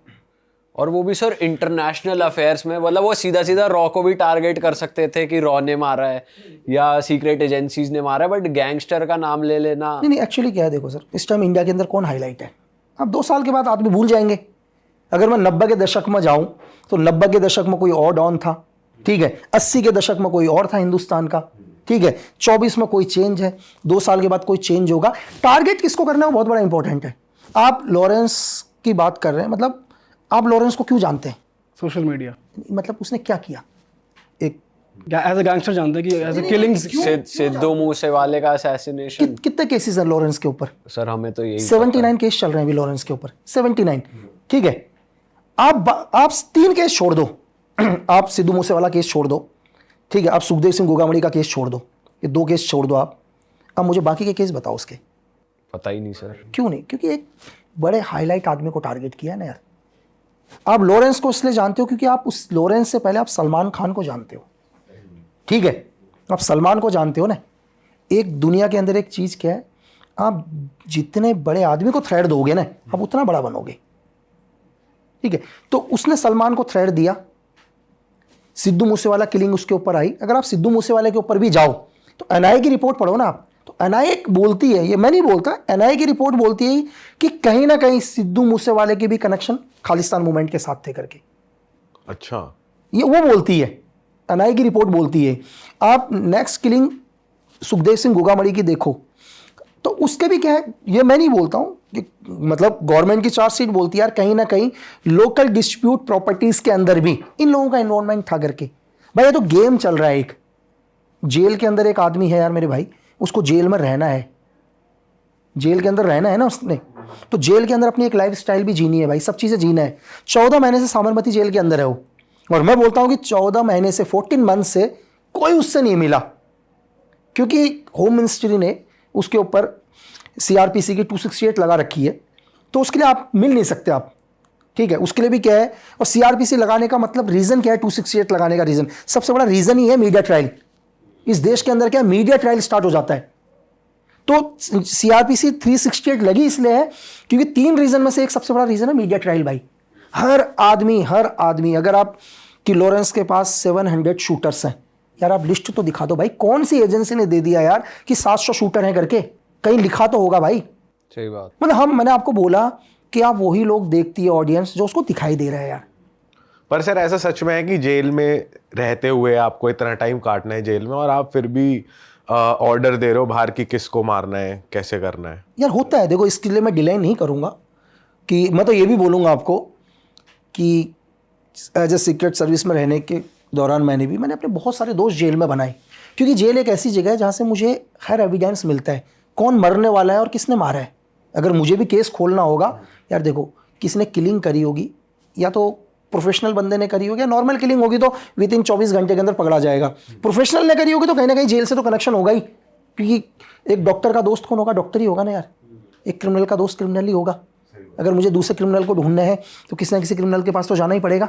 और वो भी सर इंटरनेशनल अफेयर्स में, मतलब वो सीधा सीधा रॉ को भी टारगेट कर सकते थे कि रॉ ने मारा है या सीक्रेट एजेंसीज ने मारा है, बट गैंगस्टर का नाम ले लेना। नहीं, एक्चुअली क्या है, देखो सर, इस टाइम इंडिया के अंदर कौन हाईलाइट है? अब 2 साल के बाद आदमी भूल जाएंगे। अगर मैं 90 के दशक में जाऊं तो 90 के दशक में कोई और डॉन था, ठीक है, 80 के दशक में कोई और था हिंदुस्तान का, ठीक है, 24 में कोई चेंज है, 2 साल के बाद कोई चेंज होगा। टारगेट किसको करना है वो बहुत बड़ा इंपॉर्टेंट है। आप लॉरेंस की बात कर रहे हैं, मतलब आप लॉरेंस को क्यों जानते हैं? सोशल मीडिया, मतलब उसने क्या किया? एक एज ए गैंगस्टर जानते हैं कि एज ए किलिंग्स। सिद्धू मूसेवाले का असैसिनेशन, कितने केसेस हैं लॉरेंस के ऊपर? सर हमें तो यही 79 केस चल रहे हैं अभी लॉरेंस के ऊपर, 79, ठीक है। आप 3 केस छोड़ दो आप सिद्धू मूसेवाला केस छोड़ दो, ठीक है, आप सुखदेव सिंह गोगामड़ी का केस छोड़ दो, ये 2 केस छोड़ दो आप। अब मुझे बाकी के केस बताओ उसके। पता ही नहीं सर। क्यों नहीं? क्योंकि एक बड़े हाईलाइट आदमी को टारगेट किया ना यार। आप लॉरेंस को इसलिए जानते हो क्योंकि आप उस लॉरेंस से पहले आप सलमान खान को जानते हो, ठीक है, आप सलमान को जानते हो ना। एक दुनिया के अंदर एक चीज़ क्या है, आप जितने बड़े आदमी को थ्रेड दोगे ना आप उतना बड़ा बनोगे, ठीक है। तो उसने सलमान को थ्रेड दिया, सिद्धू मूसेवाला किलिंग उसके ऊपर आई। अगर आप सिद्धू मूसेवाले के ऊपर भी जाओ तो एनआईए की रिपोर्ट पढ़ो ना आप, तो एनआईए बोलती है, ये मैं नहीं बोलता, एनआईए की रिपोर्ट बोलती है कि कहीं ना कहीं सिद्धू मूसेवाले के भी कनेक्शन खालिस्तान मूवमेंट के साथ थे करके। अच्छा, ये वो बोलती है, एनआईए की रिपोर्ट बोलती है। आप नेक्स्ट किलिंग सुखदेव सिंह गोगामड़ी की देखो तो उसके भी क्या है, ये मैं नहीं बोलता हूँ कि मतलब गवर्नमेंट की चार्जशीट बोलती है यार कहीं ना कहीं लोकल डिस्प्यूट प्रॉपर्टीज के अंदर भी इन लोगों का इन्वॉल्वमेंट था करके। भाई ये तो गेम चल रहा है। एक जेल के अंदर एक आदमी है यार मेरे भाई, उसको जेल में रहना है, जेल के अंदर रहना है ना उसने, तो जेल के अंदर अपनी एक लाइफ स्टाइल भी जीनी है भाई, सब चीज़ें जीना है। 14 महीने से साबरमती जेल के अंदर है वो, और मैं बोलता हूँ कि 14 महीने से 14 मंथ से कोई उससे नहीं मिला, क्योंकि होम मिनिस्ट्री ने उसके ऊपर सीआरपीसी की 268 लगा रखी है, तो उसके लिए आप मिल नहीं सकते आप, ठीक है। उसके लिए भी क्या है, और सीआरपीसी लगाने का मतलब रीज़न क्या है, 268 लगाने का रीज़न, सबसे बड़ा रीज़न ही है मीडिया ट्रायल। इस देश के अंदर क्या मीडिया ट्रायल स्टार्ट हो जाता है, तो सीआरपीसी 368 लगी इसलिए है क्योंकि 3 रीज़न में से एक सबसे बड़ा रीज़न है मीडिया ट्रायल। भाई हर आदमी अगर आप कि लॉरेंस के पास 700 शूटर्स हैं यार, आप लिस्ट तो दिखा दो भाई, कौन सी एजेंसी ने दे दिया यार कि 700 शूटर हैं करके, कहीं लिखा तो होगा भाई। सही बात। मतलब मैंने आपको बोला कि आप वही लोग देखती है ऑडियंस जो उसको दिखाई दे रहा है यार। पर सर ऐसा सच में है कि जेल में रहते हुए आपको इतना टाइम काटना है जेल में और आप फिर भी ऑर्डर दे रहे हो बाहर की किसको मारना है, कैसे करना है? यार होता है, देखो इसके लिए मैं डिले नहीं करूंगा कि मैं तो ये भी बोलूँगा आपको कि एज ए सीक्रेट सर्विस में रहने के दौरान मैंने अपने बहुत सारे दोस्त जेल में बनाए, क्योंकि जेल एक ऐसी जगह है जहाँ से मुझे हर एविडेंस मिलता है कौन मरने वाला है और किसने मारा है। अगर मुझे भी केस खोलना होगा यार, देखो किसने किलिंग करी होगी, या तो प्रोफेशनल बंदे ने करी होगी, या नॉर्मल किलिंग होगी तो विद इन 24 घंटे के अंदर पकड़ा जाएगा। प्रोफेशनल ने करी होगी तो कहीं ना कहीं जेल से तो कनेक्शन होगा ही, क्योंकि एक डॉक्टर का दोस्त कौन होगा, डॉक्टर ही होगा ना यार। एक क्रिमिनल का दोस्त क्रिमिनल ही होगा। अगर मुझे दूसरे क्रिमिनल को ढूंढना है तो किसी ना किसी क्रिमिनल के पास तो जाना ही पड़ेगा।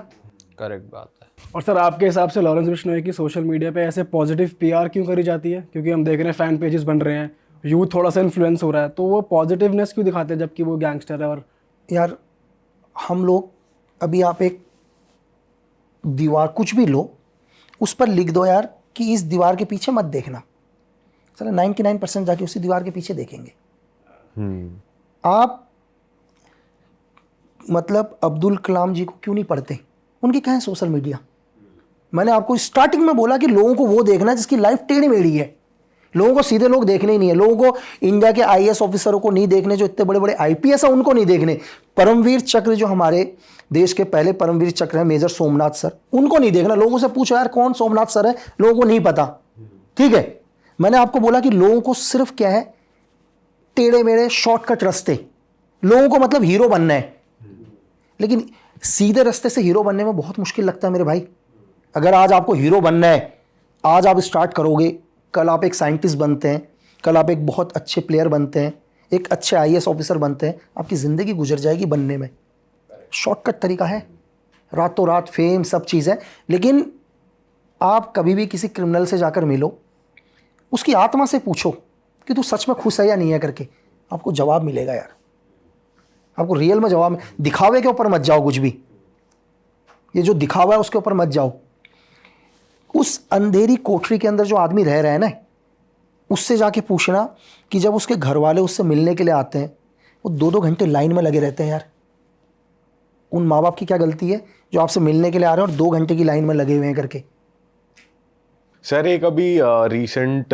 करेक्ट बात है। और सर आपके हिसाब से लॉरेंस बिश्नोई की सोशल मीडिया पे ऐसे पॉजिटिव पीआर क्यों करी जाती है? क्योंकि हम देख रहे हैं फैन पेजेस बन रहे हैं, यूथ थोड़ा सा इन्फ्लुएंस हो रहा है, तो वो पॉजिटिवनेस क्यों दिखाते हैं जबकि वो गैंगस्टर है? और यार हम लोग अभी आप एक दीवार कुछ भी लो, उस पर लिख दो यार कि इस दीवार के पीछे मत देखना, चलो 99% जाके उसी दीवार के पीछे देखेंगे। आप मतलब अब्दुल कलाम जी को क्यों नहीं पढ़ते? उनकी कहाँ है सोशल मीडिया? मैंने आपको स्टार्टिंग में बोला कि लोगों को वो देखना है जिसकी लाइफ टेढ़ी मेढ़ी है। लोगों को सीधे लोग देखने ही नहीं है। लोगों को इंडिया के आईएएस ऑफिसरों को नहीं देखने, जो इतने बड़े बड़े आईपीएस हैं उनको नहीं देखने। परमवीर चक्र जो हमारे देश के पहले परमवीर चक्र हैं मेजर सोमनाथ सर, उनको नहीं देखना। लोगों से पूछो यार कौन सोमनाथ सर है, लोगों को नहीं पता, ठीक है। मैंने आपको बोला कि लोगों को सिर्फ क्या है, टेढ़े मेढ़े शॉर्टकट रास्ते, लोगों को मतलब हीरो बनना है, लेकिन सीधे रास्ते से हीरो बनने में बहुत मुश्किल लगता है मेरे भाई। अगर आज आपको हीरो बनना है, आज आप स्टार्ट करोगे, कल आप एक साइंटिस्ट बनते हैं, कल आप एक बहुत अच्छे प्लेयर बनते हैं, एक अच्छे आईएएस ऑफिसर बनते हैं, आपकी ज़िंदगी गुजर जाएगी बनने में। शॉर्टकट तरीका है, रातों रात फेम सब चीज़ है। लेकिन आप कभी भी किसी क्रिमिनल से जाकर मिलो, उसकी आत्मा से पूछो कि तू सच में खुश है या नहीं है करके, आपको जवाब मिलेगा यार। आपको रियल में जवाब, दिखावे के ऊपर मत जाओ कुछ भी, ये जो दिखावा है उसके ऊपर मत जाओ। उस अंधेरी कोठरी के अंदर जो आदमी रह रहा है ना, उससे जाके पूछना कि जब उसके घर वाले उससे मिलने के लिए आते हैं, वो 2-2 घंटे लाइन में लगे रहते हैं यार। उन माँ बाप की क्या गलती है जो आपसे मिलने के लिए आ रहे हैं और 2 घंटे की लाइन में लगे हुए हैं करके। सर एक अभी रीसेंट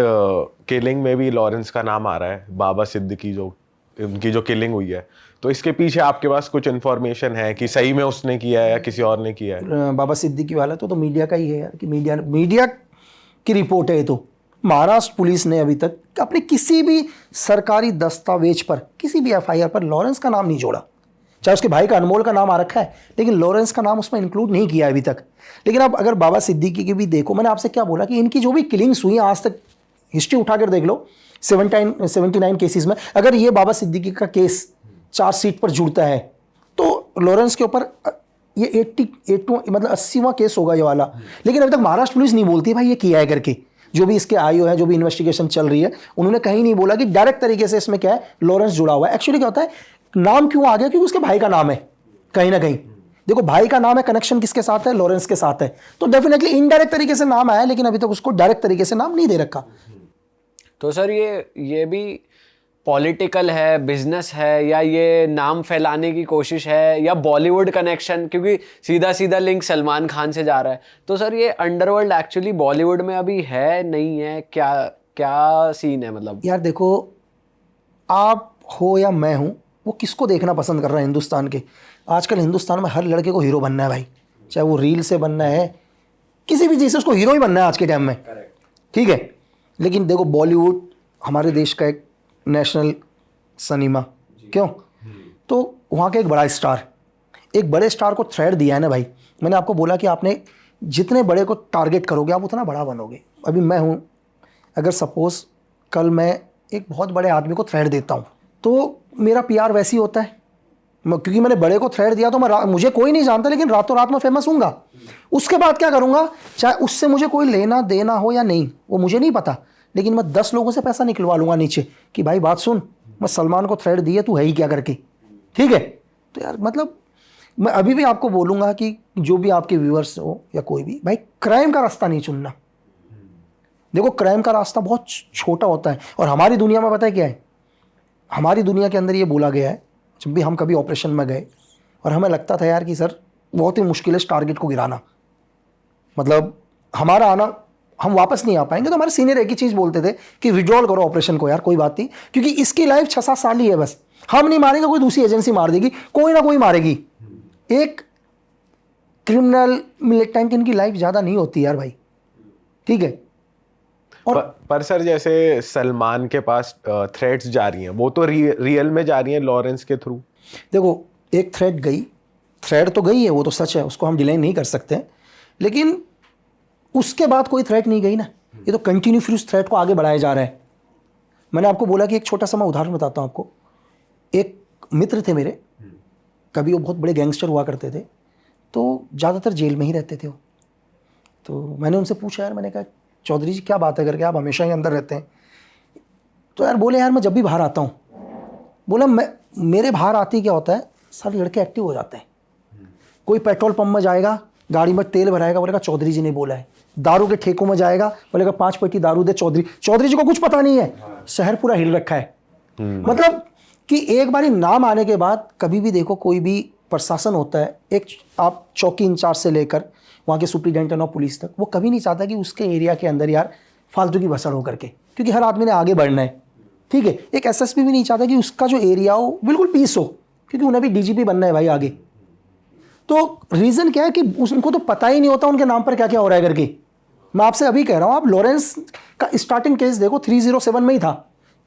किलिंग में भी लॉरेंस का नाम आ रहा है, बाबा सिद्दीकी जो उनकी जो किलिंग हुई है, तो इसके पीछे आपके पास कुछ इन्फॉर्मेशन है कि सही में उसने किया है या किसी और ने किया है? बाबा सिद्दीकी वाला तो मीडिया का ही है यार, कि मीडिया की रिपोर्ट है ये तो। महाराष्ट्र पुलिस ने अभी तक अपने किसी भी सरकारी दस्तावेज पर, किसी भी एफआईआर पर लॉरेंस का नाम नहीं जोड़ा। चाहे उसके भाई का अनमोल का नाम आ रखा है, लेकिन लॉरेंस का नाम उसमें इंक्लूड नहीं किया अभी तक। लेकिन अब अगर बाबा सिद्दीकी की भी देखो, मैंने आपसे क्या बोला कि इनकी जो भी किलिंग्स हुई हैं आज तक, हिस्ट्री उठाकर देख लो, 79 केसेस में अगर ये बाबा सिद्दीकी का केस चार्जशीट पर जुड़ता है तो लॉरेंस के ऊपर ये 82 मतलब 80वां केस होगा ये वाला। लेकिन अभी तक महाराष्ट्र पुलिस नहीं बोलती भाई ये किया है करके। जो भी इसके आईओ है, जो भी इन्वेस्टिगेशन चल रही है, उन्होंने कहीं नहीं बोला कि डायरेक्ट तरीके से इसमें क्या है लॉरेंस जुड़ा हुआ है। एक्चुअली क्या होता है, नाम क्यों आ गया, क्योंकि उसके भाई का नाम है कहीं ना कहीं। देखो भाई का नाम है, कनेक्शन किसके साथ है, लॉरेंस के साथ है, तो डेफिनेटली इनडायरेक्ट तरीके से नाम आया, लेकिन अभी तक उसको डायरेक्ट तरीके से नाम नहीं दे रखा। तो सर ये भी पॉलिटिकल है, बिजनेस है, या ये नाम फैलाने की कोशिश है, या बॉलीवुड कनेक्शन, क्योंकि सीधा सीधा लिंक सलमान खान से जा रहा है। तो सर ये अंडरवर्ल्ड एक्चुअली बॉलीवुड में अभी है नहीं है, क्या क्या सीन है मतलब? यार देखो, आप हो या मैं हूं, वो किसको देखना पसंद कर रहा है हिंदुस्तान के? आजकल हिंदुस्तान में हर लड़के को हीरो बनना है भाई, चाहे वो रील से बनना है, किसी भी चीज़ से उसको हीरो ही बनना है आज के टाइम में, ठीक है। लेकिन देखो बॉलीवुड हमारे देश का एक नेशनल सिनेमा, क्यों? तो वहाँ का एक बड़ा स्टार, एक बड़े स्टार को थ्रेड दिया है ना भाई। मैंने आपको बोला कि आपने जितने बड़े को टारगेट करोगे आप उतना बड़ा बनोगे। अभी मैं हूँ, अगर सपोज कल मैं एक बहुत बड़े आदमी को थ्रेड देता हूँ तो मेरा पीआर वैसे ही होता है, क्योंकि मैंने बड़े को थ्रेड दिया तो मुझे कोई नहीं जानता, लेकिन रातों रात में फेमस हूँगा। उसके बाद क्या करूँगा, चाहे उससे मुझे कोई लेना देना हो या नहीं, वो मुझे नहीं पता, लेकिन मैं 10 लोगों से पैसा निकलवा लूँगा नीचे कि भाई बात सुन, मैं सलमान को थ्रेड दिए, तू है ही क्या करके, ठीक है। तो यार मतलब मैं अभी भी आपको बोलूँगा कि जो भी आपके व्यूअर्स हो या कोई भी, भाई क्राइम का रास्ता नहीं चुनना। देखो क्राइम का रास्ता बहुत छोटा होता है, और हमारी दुनिया में पता है क्या है, हमारी दुनिया के अंदर ये बोला गया है, जब भी हम कभी ऑपरेशन में गए और हमें लगता था यार कि सर बहुत ही मुश्किल है इस टारगेट को गिराना, मतलब हमारा आना, हम वापस नहीं आ पाएंगे, तो हमारे सीनियर एक ही चीज़ बोलते थे कि विड्रॉल करो ऑपरेशन को यार, कोई बात नहीं, क्योंकि इसकी लाइफ 6-7 साल ही है बस, हम नहीं मारेंगे, कोई दूसरी एजेंसी मार देगी, कोई ना कोई मारेगी। एक क्रिमिनल मिलिटेंट, इनकी लाइफ ज़्यादा नहीं होती यार भाई, ठीक है। और पर सर जैसे सलमान के पास थ्रेट्स जा रही हैं, वो तो रियल में जा रही हैं लॉरेंस के थ्रू। देखो एक थ्रेड तो गई है, वो तो सच है, उसको हम डिले नहीं कर सकते, लेकिन उसके बाद कोई थ्रेट नहीं गई ना, ये तो कंटिन्यू फिर उस थ्रेट को आगे बढ़ाया जा रहा है। मैंने आपको बोला कि एक छोटा सा मैं उदाहरण बताता हूँ आपको। एक मित्र थे मेरे, कभी वो बहुत बड़े गैंगस्टर हुआ करते थे, तो ज़्यादातर जेल में ही रहते थे वो। तो मैंने उनसे पूछा यार, मैंने कहा चौधरी जी क्या बात है करके, आप हमेशा ही अंदर रहते हैं? तो यार बोले यार मैं जब भी बाहर आता हूँ, बोला मेरे बाहर आते ही क्या होता है, सारे लड़के एक्टिव हो जाते हैं। कोई पेट्रोल पंप में जाएगा, गाड़ी में तेल भराएगा, बोलेगा चौधरी जी ने बोला है। दारू के ठेकों में जाएगा, बोलेगा 5 पेटी दारू दे चौधरी जी को कुछ पता नहीं है, शहर पूरा हिल रखा है। मतलब कि एक बारी नाम आने के बाद कभी भी देखो, कोई भी प्रशासन होता है, एक आप चौकी इंचार्ज से लेकर वहाँ के सुप्रिटेंडेंट ऑफ पुलिस तक, वो कभी नहीं चाहता कि उसके एरिया के अंदर यार फालतू की भसड़ हो करके, क्योंकि हर आदमी ने आगे बढ़ना है, ठीक है। एक एसएसपी भी नहीं चाहता कि उसका जो एरिया हो बिल्कुल पीस हो, क्योंकि उन्हें भी डीजीपी बनना है भाई आगे। तो रीज़न क्या है कि उनको तो पता ही नहीं होता उनके नाम पर क्या क्या हो रहा है करके। मैं आपसे अभी कह रहा हूँ, आप लॉरेंस का स्टार्टिंग केस देखो 307 में ही था,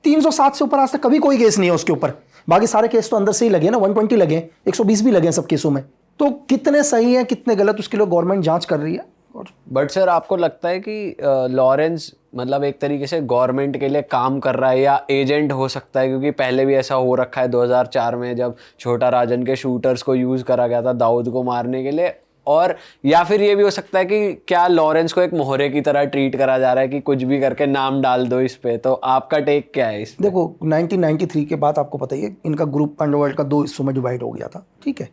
307 से ऊपर आज तक कभी कोई केस नहीं है उसके ऊपर। बाकी सारे केस तो अंदर से ही लगे ना, 120 लगे, 120 भी लगे हैं सब केसों में। तो कितने सही है कितने गलत, उसके लिए गवर्नमेंट जांच कर रही है। और बट सर आपको लगता है कि लॉरेंस मतलब एक तरीके से गवर्नमेंट के लिए काम कर रहा है, या एजेंट हो सकता है? क्योंकि पहले भी ऐसा हो रखा है 2004 में, जब छोटा राजन के शूटर्स को यूज़ करा गया था दाऊद को मारने के लिए। और या फिर ये भी हो सकता है कि क्या लॉरेंस को एक मोहरे की तरह ट्रीट करा जा रहा है कि कुछ भी करके नाम डाल दो इस पे। तो आपका टेक क्या है इस पे? देखो 1993 के बाद आपको पता ही है इनका ग्रुप अंडरवर्ल्ड का 2 हिस्सों में डिवाइड हो गया था, ठीक है।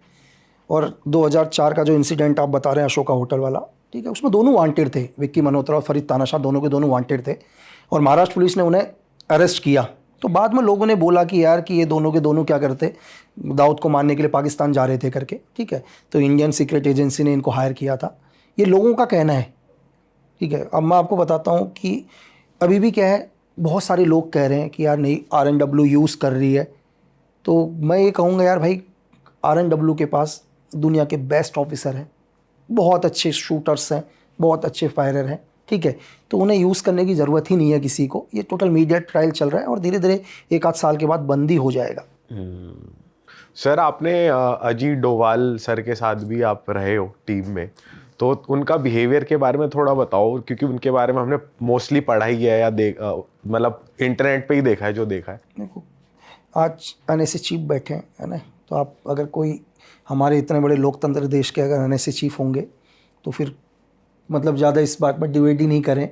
और 2004 का जो इंसिडेंट आप बता रहे हैं अशोका होटल वाला, ठीक है, उसमें दोनों वांटेड थे, विक्की मल्होत्रा और फरीद तानाशाह, दोनों के दोनों वांटेड थे, और महाराष्ट्र पुलिस ने उन्हें अरेस्ट किया। तो बाद में लोगों ने बोला कि यार कि ये दोनों के दोनों क्या करते, दाऊद को मारने के लिए पाकिस्तान जा रहे थे करके, ठीक है। तो इंडियन सीक्रेट एजेंसी ने इनको हायर किया था, ये लोगों का कहना है, ठीक है। अब मैं आपको बताता हूँ कि अभी भी क्या है, बहुत सारे लोग कह रहे हैं कि यार नहीं RNW यूज़ कर रही है। तो मैं ये कहूँगा यार भाई, RNW के पास दुनिया के बेस्ट ऑफिसर हैं, बहुत अच्छे शूटर्स हैं, बहुत अच्छे फायरर हैं, ठीक है। तो उन्हें यूज़ करने की ज़रूरत ही नहीं है किसी को। ये टोटल मीडिया ट्रायल चल रहा है और धीरे धीरे 1 आध साल के बाद बंद ही हो जाएगा। सर आपने अजीत डोभाल सर के साथ भी आप रहे हो टीम में, तो उनका बिहेवियर के बारे में थोड़ा बताओ, क्योंकि उनके बारे में हमने मोस्टली पढ़ा ही है या मतलब इंटरनेट पे ही देखा है जो देखा है। देखो आज अनएसी चीफ बैठे हैं, है ना, तो आप अगर कोई हमारे इतने बड़े लोकतंत्र देश के अगर अनएसी चीफ होंगे तो फिर मतलब ज़्यादा इस बात पर डिबेट ही नहीं करें।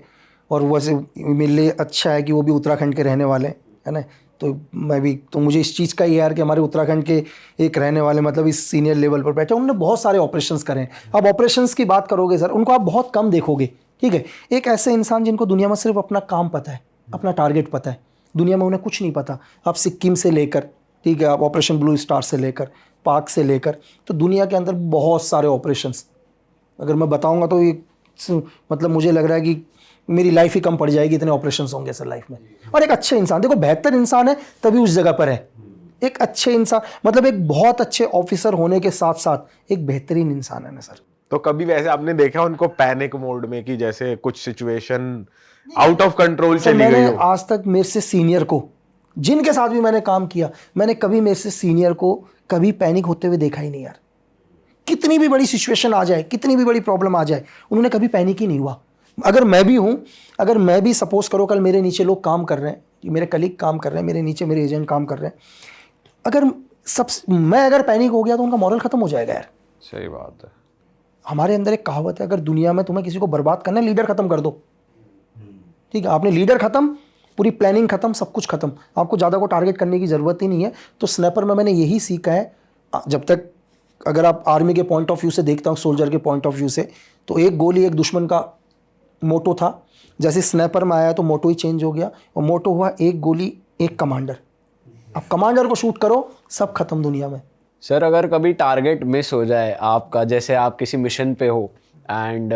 और वैसे मेरे लिए अच्छा है कि वो भी उत्तराखंड के रहने वाले हैं, है ना, तो मैं भी, तो मुझे इस चीज़ का ही यार कि हमारे उत्तराखंड के एक रहने वाले मतलब इस सीनियर लेवल पर बैठे, उन्होंने बहुत सारे ऑपरेशंस करे हैं। अब ऑपरेशंस की बात करोगे सर, उनको आप बहुत कम देखोगे, ठीक है। एक ऐसे इंसान जिनको दुनिया में सिर्फ अपना काम पता है, अपना टारगेट पता है, दुनिया में उन्हें कुछ नहीं पता। आप सिक्किम से लेकर, ठीक है, आप ऑपरेशन ब्लू स्टार से लेकर, पाक से लेकर, तो दुनिया के अंदर बहुत सारे ऑपरेशंस, अगर मैं बताऊंगा तो ये मतलब मुझे लग रहा है कि मेरी लाइफ ही कम पड़ जाएगी, इतने ऑपरेशंस होंगे सर लाइफ में। और एक अच्छे इंसान, देखो बेहतर इंसान है तभी उस जगह पर है। एक अच्छे इंसान मतलब एक बहुत अच्छे ऑफिसर होने के साथ साथ एक बेहतरीन इंसान है ना सर। तो कभी वैसे आपने देखा उनको पैनिक मोड में कि जैसे कुछ सिचुएशन आउट ऑफ कंट्रोल चली गई मैंने हो? आज तक मेरे से सीनियर को, जिनके साथ भी मैंने काम किया, मैंने कभी मेरे से सीनियर को कभी पैनिक होते हुए देखा ही नहीं यार। कितनी भी बड़ी सिचुएशन आ जाए, कितनी भी बड़ी प्रॉब्लम आ जाए, उन्होंने कभी पैनिक ही नहीं हुआ। अगर मैं भी हूँ, अगर मैं भी सपोज करो कल मेरे नीचे लोग काम कर रहे हैं, मेरे कलीग काम कर रहे हैं, मेरे नीचे मेरे एजेंट काम कर रहे हैं, अगर मैं अगर पैनिक हो गया तो उनका मॉरल खत्म हो जाएगा यार। सही बात है। हमारे अंदर एक कहावत है, अगर दुनिया में तुम्हें किसी को बर्बाद करना है, लीडर खत्म कर दो, ठीक है। आपने लीडर खत्म, पूरी प्लानिंग खत्म, सब कुछ खत्म, आपको ज़्यादा को टारगेट करने की ज़रूरत ही नहीं है। तो स्नैपर में मैंने यही सीखा है, जब तक अगर आप आर्मी के पॉइंट ऑफ व्यू से देखता हूँ, सोल्जर के पॉइंट ऑफ व्यू से, तो एक गोली एक दुश्मन का मोटो था। जैसे स्नैपर में आया तो मोटो ही चेंज हो गया, और मोटो हुआ एक गोली एक कमांडर। अब कमांडर को शूट करो, सब खत्म दुनिया में। सर अगर कभी टारगेट मिस हो जाए आपका, जैसे आप किसी मिशन पे हो एंड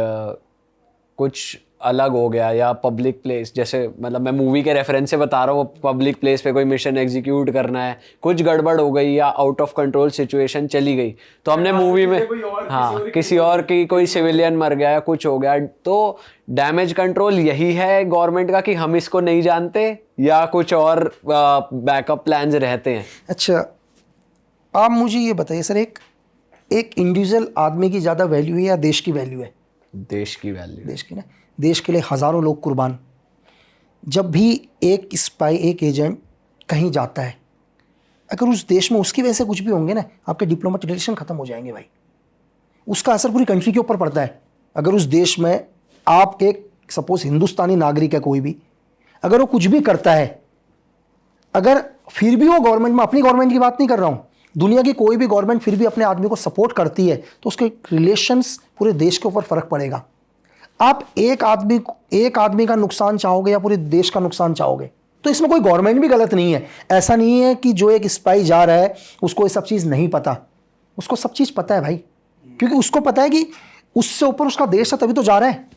कुछ अलग हो गया, या पब्लिक प्लेस, जैसे मतलब मैं मूवी के रेफरेंस से बता रहा हूँ, पब्लिक प्लेस पे कोई मिशन एग्जीक्यूट करना है, कुछ गड़बड़ हो गई या आउट ऑफ कंट्रोल सिचुएशन चली गई, तो हमने मूवी में किसी और की कोई सिविलियन मर गया या कुछ हो गया, तो डैमेज कंट्रोल यही है गवर्नमेंट का कि हम इसको नहीं जानते, या कुछ और बैकअप प्लान्स रहते हैं? अच्छा, आप मुझे ये बताइए सर, एक इंडिविजुअल आदमी की ज़्यादा वैल्यू है या देश की वैल्यू है? देश की वैल्यू। देश की ना, देश के लिए हज़ारों लोग कुर्बान। जब भी एक स्पाई, एक एजेंट कहीं जाता है, अगर उस देश में उसकी वजह से कुछ भी होंगे ना, आपके डिप्लोमेटिक रिलेशन ख़त्म हो जाएंगे भाई। उसका असर पूरी कंट्री के ऊपर पड़ता है। अगर उस देश में आप एक सपोज हिंदुस्तानी नागरिक है कोई भी, अगर वो कुछ भी करता है, अगर फिर भी वो गवर्नमेंट में, अपनी गवर्नमेंट की बात नहीं कर रहा हूँ, दुनिया की कोई भी गवर्नमेंट फिर भी अपने आदमी को सपोर्ट करती है, तो उसके रिलेशंस पूरे देश के ऊपर फ़र्क पड़ेगा। आप एक आदमी का नुकसान चाहोगे या पूरे देश का नुकसान चाहोगे? तो इसमें कोई गवर्नमेंट भी गलत नहीं है। ऐसा नहीं है कि जो एक स्पाई जा रहा है उसको ये सब चीज़ नहीं पता, उसको सब चीज़ पता है भाई, क्योंकि उसको पता है कि उससे ऊपर उसका देश है, तभी तो जा रहा है।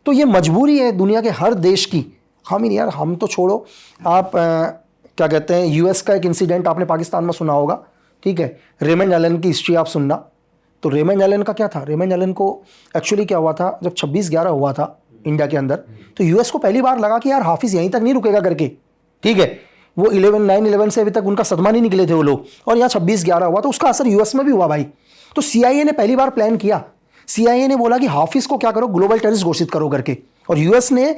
तो ये मजबूरी है दुनिया के हर देश की। हम ही नहीं यार, हम तो छोड़ो, आप क्या कहते हैं, यूएस का एक इंसिडेंट आपने पाकिस्तान में सुना होगा, ठीक है, रेमंड एलन की हिस्ट्री आप सुनना। तो रेमंड एलन का क्या था, रेमंड एलन को एक्चुअली क्या हुआ था, जब 26/11 हुआ था इंडिया के अंदर, तो यूएस को पहली बार लगा कि यार हाफिज़ यहीं तक नहीं रुकेगा करके, ठीक है। वो 9/11 से अभी तक उनका सदमा नहीं निकले थे वो लोग, और यहाँ 26/11 हुआ, तो उसका असर यूएस में भी हुआ भाई। तो CIA ने पहली बार प्लान किया, CIA ने बोला कि हाफिज़ को क्या करो, ग्लोबल टेररिस्ट घोषित करो करके, और यूएस ने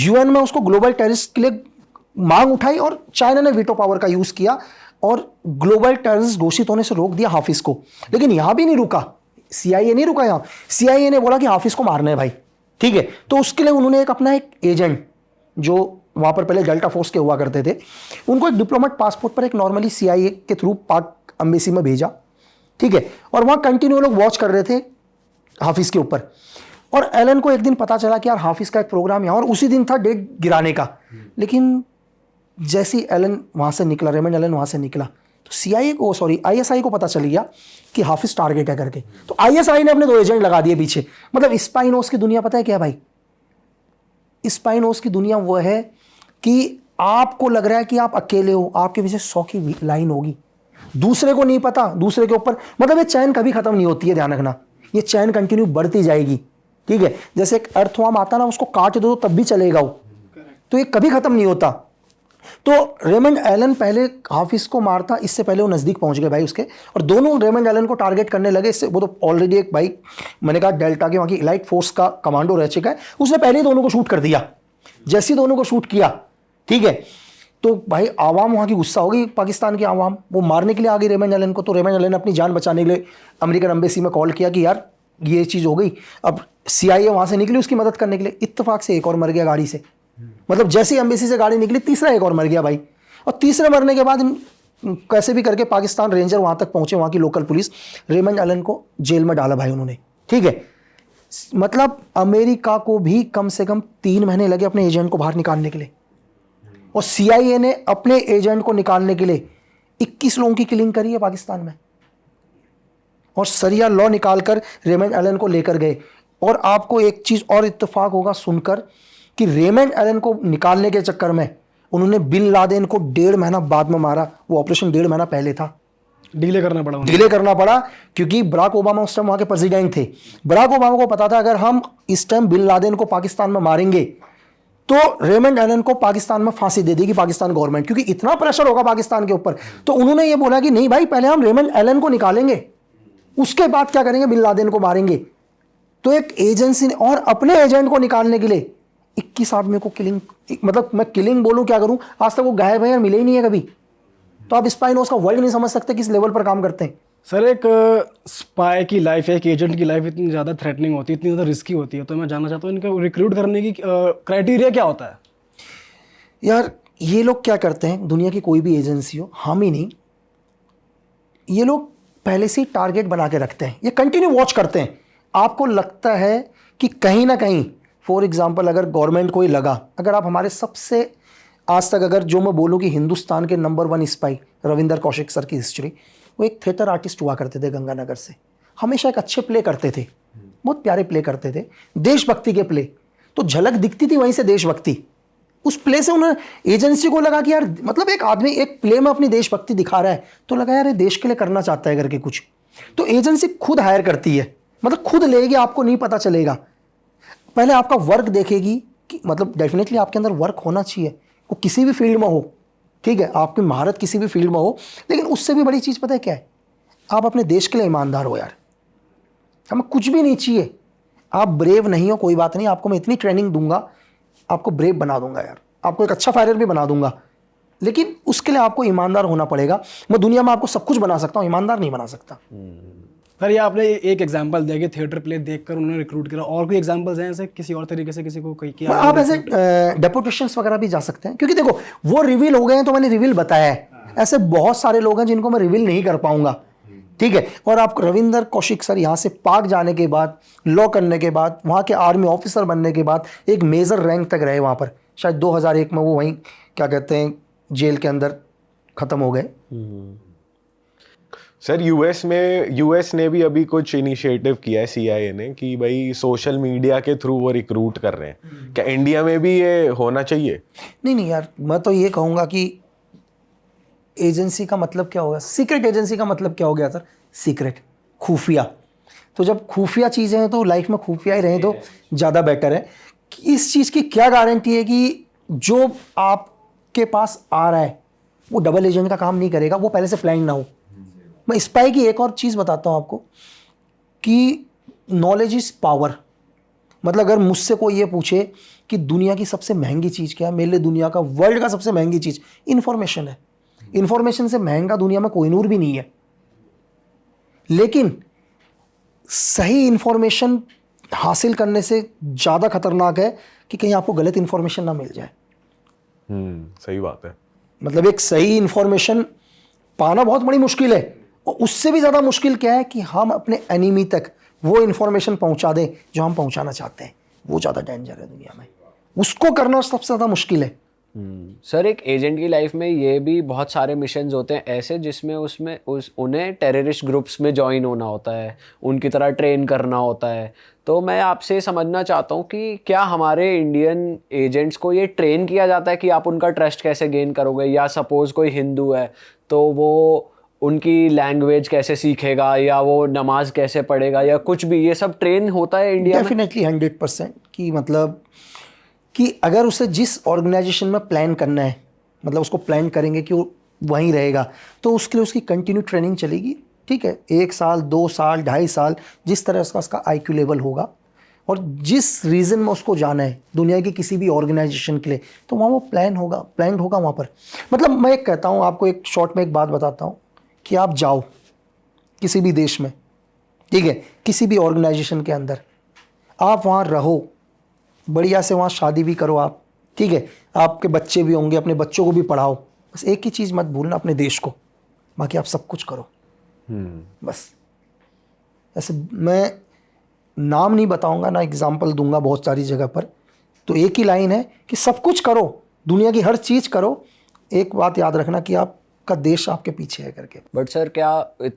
UN में उसको ग्लोबल टेररिस्ट के लिए मांग उठाई, और चाइना ने वीटो पावर का यूज़ किया और ग्लोबल टेररिस्ट घोषित होने से रोक दिया हाफिज़ को। लेकिन यहाँ भी नहीं रुका, CIA नहीं रुका यहाँ। CIA ने बोला कि हाफिज़ को मारना है भाई, ठीक है। तो उसके लिए उन्होंने अपना एक एजेंट, जो वहाँ पर पहले डेल्टा फोर्स के हुआ करते थे, उनको एक डिप्लोमेट पासपोर्ट पर एक नॉर्मली CIA के थ्रू पाक एम्बेसी में भेजा, ठीक है। और वहाँ कंटिन्यू लोग वॉच कर रहे थे हाफिज़ के ऊपर। और एलन को एक दिन पता चला कि यार हाफिज़ का एक प्रोग्राम यहाँ, और उसी दिन था डेट गिराने का। लेकिन जैसे ही एलन वहाँ से निकला, रेमंड एलन वहाँ से निकला, तो ISI को पता चल गया कि हाफिज़ टारगेट है करके। तो ISI ने अपने 2 एजेंट लगा दिए पीछे। मतलब स्पाइनोस की दुनिया पता है क्या भाई? स्पाइनोस की दुनिया वो है कि आपको लग रहा है कि आप अकेले हो, आपके पीछे 100 की लाइन होगी, दूसरे को नहीं पता, दूसरे के ऊपर, मतलब ये चैन कभी खत्म नहीं होती है, ध्यान रखना, ये चैन कंटिन्यू बढ़ती जाएगी, ठीक है। जैसे एक अर्थवर्म आता ना, उसको काट दो तब भी चलेगा वो, तो ये कभी खत्म नहीं होता। तो रेमंड एलन पहले हाफिज को मारता, इससे पहले वो नज़दीक पहुंच गए भाई उसके, और दोनों रेमंड एलन को टारगेट करने लगे। इससे वो तो ऑलरेडी एक भाई, मैंने कहा डेल्टा के वहाँ की इलाइट फोर्स का कमांडो रह चुका है, उसने पहले ही दोनों को शूट कर दिया। जैसे ही दोनों को शूट किया, ठीक है, तो भाई आवाम वहाँ की गुस्सा होगी, पाकिस्तान की आवाम, वो मारने के लिए आ गई रेमंड एलन को। तो रेमंड एलन ने अपनी जान बचाने के लिए अमेरिकन एम्बेसी में कॉल किया कि यार ये चीज़ हो गई। अब CIA वहाँ से निकली उसकी मदद करने के लिए, इत्तेफाक से एक और मर गया गाड़ी से। मतलब जैसे ही एम्बेसी से गाड़ी निकली, तीसरा एक और मर गया भाई। और तीसरे मरने के बाद कैसे भी करके पाकिस्तान रेंजर वहाँ तक पहुँचे, वहाँ की लोकल पुलिस, रेमंड एलन को जेल में डाला भाई उन्होंने, ठीक है। मतलब अमेरिका को भी कम से कम 3 महीने लगे अपने एजेंट को बाहर निकालने के लिए, और CIA ने अपने एजेंट को निकालने के लिए 21 लोगों की किलिंग करी है पाकिस्तान में, और सरिया लॉ निकालकर रेमंड एलन को लेकर गए। और आपको एक चीज़ और इत्तेफाक होगा सुनकर कि रेमंड एलन को निकालने के चक्कर में उन्होंने बिन लादेन को 1.5 महीना बाद में मारा। वो ऑपरेशन 1.5 महीना पहले था, डिले करना पड़ा उन्हें। डिले करना पड़ा क्योंकि बराक ओबामा उस टाइम वहाँ के प्रेसिडेंट थे। बराक ओबामा को पता था अगर हम इस टाइम बिन लादेन को पाकिस्तान में मारेंगे तो रेमंड एलन को पाकिस्तान में फांसी दे देगी पाकिस्तान गवर्नमेंट, क्योंकि इतना प्रेशर होगा पाकिस्तान के ऊपर। तो उन्होंने ये बोला कि नहीं भाई, पहले हम रेमंड एलन को निकालेंगे, उसके बाद क्या करेंगे, बिन लादेन को मारेंगे। तो एक एजेंसी ने, और अपने एजेंट को निकालने के लिए 21 आदमी को किलिंग, मतलब मैं किलिंग बोलूं क्या करूं, आज तक वो गायब है, मिले ही नहीं है कभी। तो आप स्पाई नोज का वर्ल्ड नहीं समझ सकते किस लेवल पर काम करते हैं। सर, एक स्पाई की लाइफ, एक एजेंट की लाइफ इतनी ज़्यादा थ्रेटनिंग होती है, इतनी ज़्यादा रिस्की होती है, तो मैं जानना चाहता हूँ इनका रिक्रूट करने की क्राइटेरिया क्या होता है? यार ये लोग क्या करते हैं, दुनिया की कोई भी एजेंसी हो, हम ही नहीं, ये लोग पहले से ही टारगेट बना के रखते हैं, ये कंटिन्यू वॉच करते हैं। आपको लगता है कि कहीं ना कहीं, फॉर एग्जांपल अगर गवर्नमेंट को ही लगा, अगर आप हमारे सबसे आज तक, अगर जो मैं बोलूँ कि हिंदुस्तान के number 1 spy Ravinder Kaushik sir की हिस्ट्री, वो एक थिएटर आर्टिस्ट हुआ करते थे गंगानगर से, हमेशा एक अच्छे प्ले करते थे, बहुत प्यारे प्ले करते थे, देशभक्ति के प्ले। तो झलक दिखती थी वहीं से देशभक्ति, उस प्ले से उन्हें एजेंसी को लगा कि यार, मतलब एक आदमी एक प्ले में अपनी देशभक्ति दिखा रहा है, तो लगा यार ये देश के लिए करना चाहता है करके कुछ। तो एजेंसी खुद हायर करती है, मतलब खुद लेगी, आपको नहीं पता चलेगा। पहले आपका वर्क देखेगी कि, मतलब डेफिनेटली आपके अंदर वर्क होना चाहिए, वो किसी भी फील्ड में हो, ठीक है, आपकी महारत किसी भी फील्ड में हो, लेकिन उससे भी बड़ी चीज़ पता है क्या है, आप अपने देश के लिए ईमानदार हो यार। हमें कुछ भी नहीं चाहिए, आप ब्रेव नहीं हो कोई बात नहीं, आपको मैं इतनी ट्रेनिंग दूंगा, आपको ब्रेव बना दूंगा यार, आपको एक अच्छा फाइटर भी बना दूंगा, लेकिन उसके लिए आपको ईमानदार होना पड़ेगा। मैं दुनिया में आपको सब कुछ बना सकता हूँ, ईमानदार नहीं बना सकता। सर, ये आपने एक एग्जांपल दिया कि थिएटर प्ले देखकर उन्होंने रिक्रूट किया, और कोई एग्जांपल्स हैं ऐसे किसी और तरीके से किसी को कोई किया? आप ऐसे डेपुटेशंस वगैरह भी जा सकते हैं, क्योंकि देखो वो रिवील हो गए हैं तो मैंने रिवील बताया है, ऐसे बहुत सारे लोग हैं जिनको मैं रिवील नहीं कर पाऊंगा, ठीक है। और आप रविंदर कौशिक सर यहाँ से पाक जाने के बाद, लॉ करने के बाद, वहाँ के आर्मी ऑफिसर बनने के बाद एक मेजर रैंक तक रहे वहाँ पर, शायद 2001 में वो वहीं क्या कहते हैं जेल के अंदर ख़त्म हो गए। सर, यूएस ने भी अभी कुछ इनिशिएटिव किया है CIA ने कि भाई सोशल मीडिया के थ्रू वो रिक्रूट कर रहे हैं, क्या इंडिया में भी ये होना चाहिए? नहीं यार, मैं तो ये कहूँगा कि एजेंसी का मतलब क्या होगा, सीक्रेट एजेंसी का मतलब क्या हो गया सर, सीक्रेट, खुफिया। तो जब खुफिया चीज़ें हैं तो लाइफ में खुफिया ही रहें तो ज़्यादा बेटर है। इस चीज़ की क्या गारंटी है कि जो आपके पास आ रहा है वो डबल एजेंट का काम नहीं करेगा, वो पहले से प्लान ना हो। मैं स्पाई की एक और चीज़ बताता हूँ आपको कि नॉलेज इज़ पावर। मतलब अगर मुझसे कोई ये पूछे कि दुनिया की सबसे महंगी चीज़ क्या है, मेरे लिए दुनिया का, वर्ल्ड का सबसे महंगी चीज़ इन्फॉर्मेशन है। इन्फॉर्मेशन से महंगा दुनिया में कोई नूर भी नहीं है, लेकिन सही इन्फॉर्मेशन हासिल करने से ज़्यादा खतरनाक है कि कहीं आपको गलत इन्फॉर्मेशन ना मिल जाए। सही बात है। मतलब एक सही इन्फॉर्मेशन पाना बहुत बड़ी मुश्किल है, और उससे भी ज़्यादा मुश्किल क्या है कि हम अपने एनिमी तक वो इन्फॉर्मेशन पहुंचा दें जो हम पहुंचाना चाहते हैं। वो ज़्यादा डेंजर है दुनिया में, उसको करना सबसे ज़्यादा मुश्किल है। सर, एक एजेंट की लाइफ में ये भी बहुत सारे मिशंस होते हैं ऐसे जिसमें उन्हें टेररिस्ट ग्रुप्स में ज्वाइन होना होता है, उनकी तरह ट्रेन करना होता है। तो मैं आपसे समझना चाहता हूँ कि क्या हमारे इंडियन एजेंट्स को ये ट्रेन किया जाता है कि आप उनका ट्रस्ट कैसे गेन करोगे, या सपोज़ कोई हिंदू है तो वो उनकी लैंग्वेज कैसे सीखेगा, या वो नमाज कैसे पढ़ेगा, या कुछ भी, ये सब ट्रेन होता है इंडिया में? डेफिनेटली 100% कि मतलब कि अगर उसे जिस ऑर्गेनाइजेशन में प्लान करना है मतलब उसको प्लान करेंगे कि वो वहीं रहेगा, तो उसके लिए उसकी कंटिन्यू ट्रेनिंग चलेगी, ठीक है, 1 साल 2 साल 2.5 साल, जिस तरह से उसका IQ लेवल होगा और जिस रीज़न में उसको जाना है दुनिया की किसी भी ऑर्गेनाइजेशन के लिए, तो वहाँ वो प्लान होगा वहाँ पर। मतलब मैं एक कहता हूँ आपको, एक शॉर्ट में एक बात बताता हूँ कि आप जाओ किसी भी देश में, ठीक है, किसी भी ऑर्गेनाइजेशन के अंदर, आप वहाँ रहो, बढ़िया से वहाँ शादी भी करो आप, ठीक है, आपके बच्चे भी होंगे, अपने बच्चों को भी पढ़ाओ, बस एक ही चीज़ मत भूलना, अपने देश को, बाकी आप सब कुछ करो। बस ऐसे मैं नाम नहीं बताऊंगा ना, एग्जाम्पल दूंगा बहुत सारी जगह पर, तो एक ही लाइन है कि सब कुछ करो, दुनिया की हर चीज़ करो, एक बात याद रखना कि आपका देश आपके पीछे है करके। बट सर क्या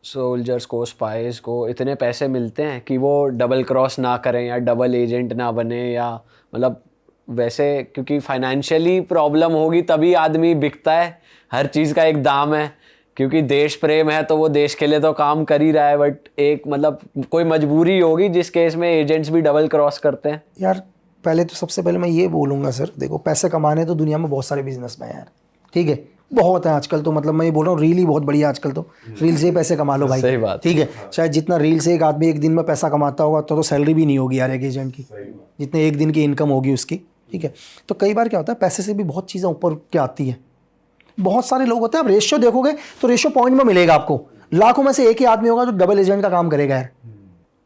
सोल्जर्स को, स्पाइस को इतने पैसे मिलते हैं कि वो डबल क्रॉस ना करें या डबल एजेंट ना बने, या मतलब वैसे क्योंकि फाइनेंशियली प्रॉब्लम होगी तभी आदमी बिकता है, हर चीज़ का एक दाम है, क्योंकि देश प्रेम है तो वो देश के लिए तो काम कर ही रहा है, बट एक मतलब कोई मजबूरी होगी जिस केस में एजेंट्स भी डबल क्रॉस करते हैं। यार पहले तो सबसे पहले मैं ये बोलूँगा सर, देखो पैसे कमाने तो दुनिया में बहुत सारे बिजनेस में यार, ठीक है, बहुत है आजकल तो, मतलब मैं ये बोल रहा हूँ रील ही बहुत बढ़िया आजकल तो, रील से ही पैसे कमा लो भाई, सही बात, ठीक है, शायद जितना रील से एक आदमी एक दिन में पैसा कमाता होगा तो सैलरी भी नहीं होगी यार एक एजेंट की, जितने एक दिन की इनकम होगी उसकी, ठीक है। तो कई बार क्या होता है, पैसे से भी बहुत चीज़ें ऊपर के आती है, बहुत सारे लोग होते हैं, आप रेशियो देखोगे तो रेशियो पॉइंट में मिलेगा आपको, लाखों में से एक ही आदमी होगा जो डबल एजेंट का काम करेगा यार।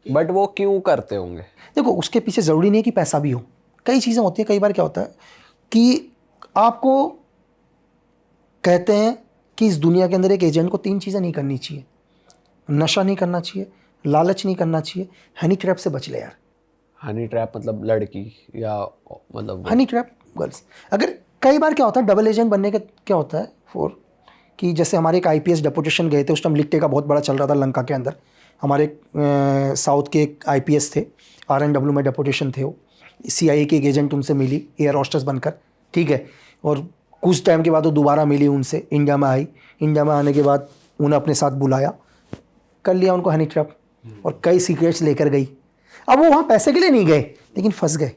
बट वो क्यों करते होंगे? देखो उसके पीछे ज़रूरी नहीं है कि पैसा भी हो, कई चीज़ें होती हैं, कई बार क्या होता है कि आपको कहते हैं कि इस दुनिया के अंदर एक एजेंट को 3 चीज़ें नहीं करनी चाहिए, नशा नहीं करना चाहिए, लालच नहीं करना चाहिए, हनी ट्रैप से बच ले यार। हनी ट्रैप मतलब लड़की या मतलब हनी ट्रैप गर्ल्स, अगर कई बार क्या होता है डबल एजेंट बनने का क्या होता है कि जैसे हमारे एक IPS डेपुटेशन गए थे, उस टाइम लिट्टे का बहुत बड़ा चल रहा था लंका के अंदर, हमारे साउथ के एक IPS थे, RNW में डेपुटेशन थे, वो CIA की एक एजेंट उनसे मिली एयर होस्टेस बनकर, ठीक है, और कुछ टाइम के बाद वो दोबारा मिली उनसे, इंडिया में आई, इंडिया में आने के बाद उन्हें अपने साथ बुलाया, कर लिया उनको हनी ट्रैप और कई सीक्रेट्स लेकर गई। अब वो वहाँ पैसे के लिए नहीं गए लेकिन फंस गए,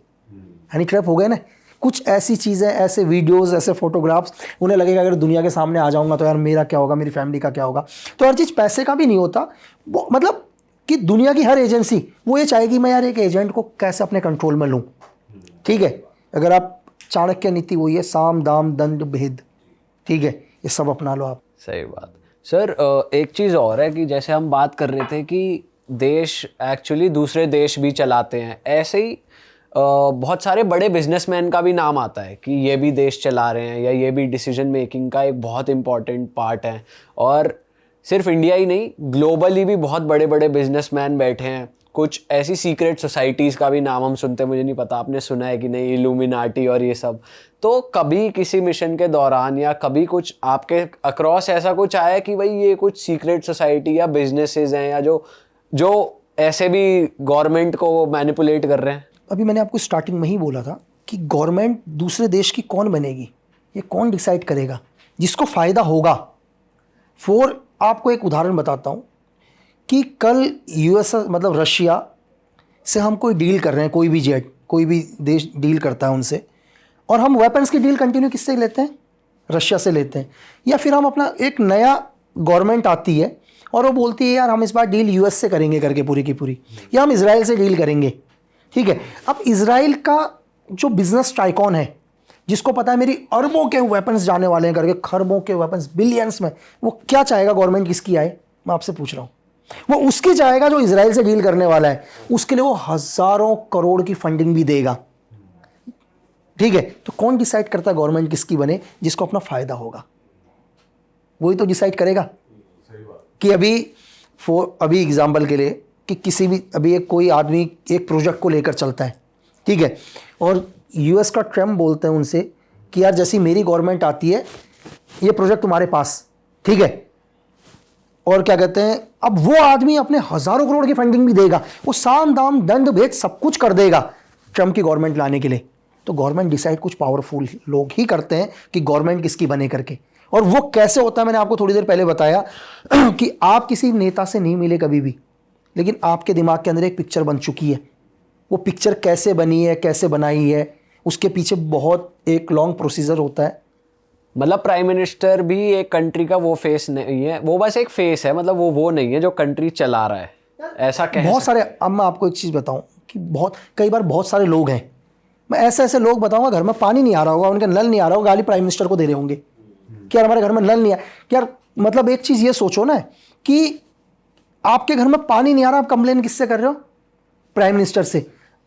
हनी ट्रैप हो गए ना। कुछ ऐसी चीज़ें, ऐसे वीडियोस, ऐसे फोटोग्राफ्स, उन्हें लगेगा अगर दुनिया के सामने आ जाऊंगा तो यार मेरा क्या होगा, मेरी फैमिली का क्या होगा। तो हर चीज़ पैसे का भी नहीं होता, वो मतलब कि दुनिया की हर एजेंसी वो ये चाहेगी मैं यार एक एजेंट को कैसे अपने कंट्रोल में लूँ, ठीक है। अगर आप चाणक्य नीति वही है, साम दाम दंड भेद, ठीक है, ये सब अपना लो आप। सही बात। सर एक चीज़ और है कि जैसे हम बात कर रहे थे कि देश एक्चुअली दूसरे देश भी चलाते हैं, ऐसे ही बहुत सारे बड़े बिजनेसमैन का भी नाम आता है कि ये भी देश चला रहे हैं या ये भी डिसीजन मेकिंग का एक बहुत इंपॉर्टेंट पार्ट है। और सिर्फ इंडिया ही नहीं, ग्लोबली भी बहुत बड़े बड़े बिजनेसमैन बैठे हैं। कुछ ऐसी सीक्रेट सोसाइटीज़ का भी नाम हम सुनते हैं, मुझे नहीं पता आपने सुना है कि नहीं, इल्यूमिनाटी और ये सब। तो कभी किसी मिशन के दौरान या कभी कुछ आपके अक्रॉस ऐसा कुछ आया कि भाई ये कुछ सीक्रेट सोसाइटी या बिजनेसेस हैं या जो ऐसे भी गवर्नमेंट को मैनिपुलेट कर रहे हैं? अभी मैंने आपको स्टार्टिंग में ही बोला था कि गवर्नमेंट दूसरे देश की कौन बनेगी, ये कौन डिसाइड करेगा, जिसको फ़ायदा होगा। आपको एक उदाहरण बताता हूँ कि कल US मतलब रशिया से हम कोई डील कर रहे हैं, कोई भी देश डील करता है उनसे, और हम वेपन्स की डील कंटिन्यू किससे लेते हैं, रशिया से लेते हैं। या फिर हम अपना एक नया गवर्नमेंट आती है और वो बोलती है यार हम इस बार डील US से करेंगे करके पूरी की पूरी, या हम इजराइल से डील करेंगे, ठीक है। अब इजराइल का जो बिजनेस टाइकॉन है, जिसको पता है मेरी अरबों के वेपन्स जाने वाले हैं करके, खरबों के वेपन्स बिलियंस में, वो क्या चाहेगा गवर्नमेंट किसकी आए, मैं आपसे पूछ रहा हूँ। वो उसकी चाहेगा जो इजराइल से डील करने वाला है, उसके लिए वो हजारों करोड़ की फंडिंग भी देगा, ठीक है। तो कौन डिसाइड करता है गवर्नमेंट किसकी बने, जिसको अपना फायदा होगा, वही तो डिसाइड करेगा। कि अभी एग्जाम्पल के लिए कि किसी भी अभी कोई आदमी एक प्रोजेक्ट को लेकर चलता है, ठीक है, और US का ट्रम्प बोलते हैं उनसे कि यार जैसी मेरी गवर्नमेंट आती है ये प्रोजेक्ट तुम्हारे पास, ठीक है, और क्या कहते हैं, अब वो आदमी अपने हजारों करोड़ की फंडिंग भी देगा, वो साम दाम दंड भेद सब कुछ कर देगा ट्रम्प की गवर्नमेंट लाने के लिए। तो गवर्नमेंट डिसाइड कुछ पावरफुल लोग ही करते हैं कि गवर्नमेंट किसकी बने करके। और वो कैसे होता है, मैंने आपको थोड़ी देर पहले बताया कि आप किसी नेता से नहीं मिले कभी भी, लेकिन आपके दिमाग के अंदर एक पिक्चर बन चुकी है। वो पिक्चर कैसे बनी है, कैसे बनाई है, उसके पीछे बहुत एक लॉन्ग प्रोसीजर होता है, मतलब प्राइम मिनिस्टर भी एक कंट्री का वो फेस नहीं है, वो बस एक फेस है, मतलब वो नहीं है जो कंट्री चला रहा है, ऐसा कह बहुत सारे, अब मैं आपको एक चीज़ बताऊं कि कई बार बहुत सारे लोग हैं, मैं ऐसे लोग बताऊंगा घर में पानी नहीं आ रहा होगा, उनका नल नहीं आ रहा होगा, गाली प्राइम मिनिस्टर को दे रहे होंगे कि यार हमारे घर में नल नहीं आ, यार मतलब एक चीज़ ये सोचो ना कि आपके घर में पानी नहीं आ रहा, आप कंप्लेन किससे कर रहे हो? प्राइम मिनिस्टर से।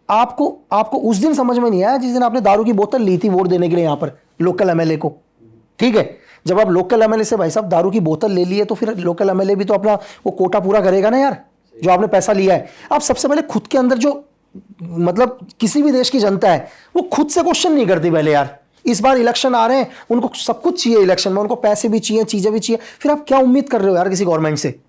आपको उस दिन समझ में नहीं आया जिस दिन आपने दारू की बोतल ली थी वोट देने के लिए यहाँ पर लोकल एमएलए को, ठीक है? जब आप लोकल एमएलए से भाई साहब दारू की बोतल ले लिए तो फिर लोकल एमएलए भी तो अपना वो कोटा पूरा करेगा ना यार, जो आपने पैसा लिया है। आप सबसे पहले खुद के अंदर जो मतलब किसी भी देश की जनता है वो खुद से क्वेश्चन नहीं करती पहले यार। इस बार इलेक्शन आ रहे हैं, उनको सब कुछ चाहिए इलेक्शन में, उनको पैसे भी चाहिए, चीजें भी चाहिए, फिर आप क्या उम्मीद कर रहे हो यार किसी गवर्नमेंट से?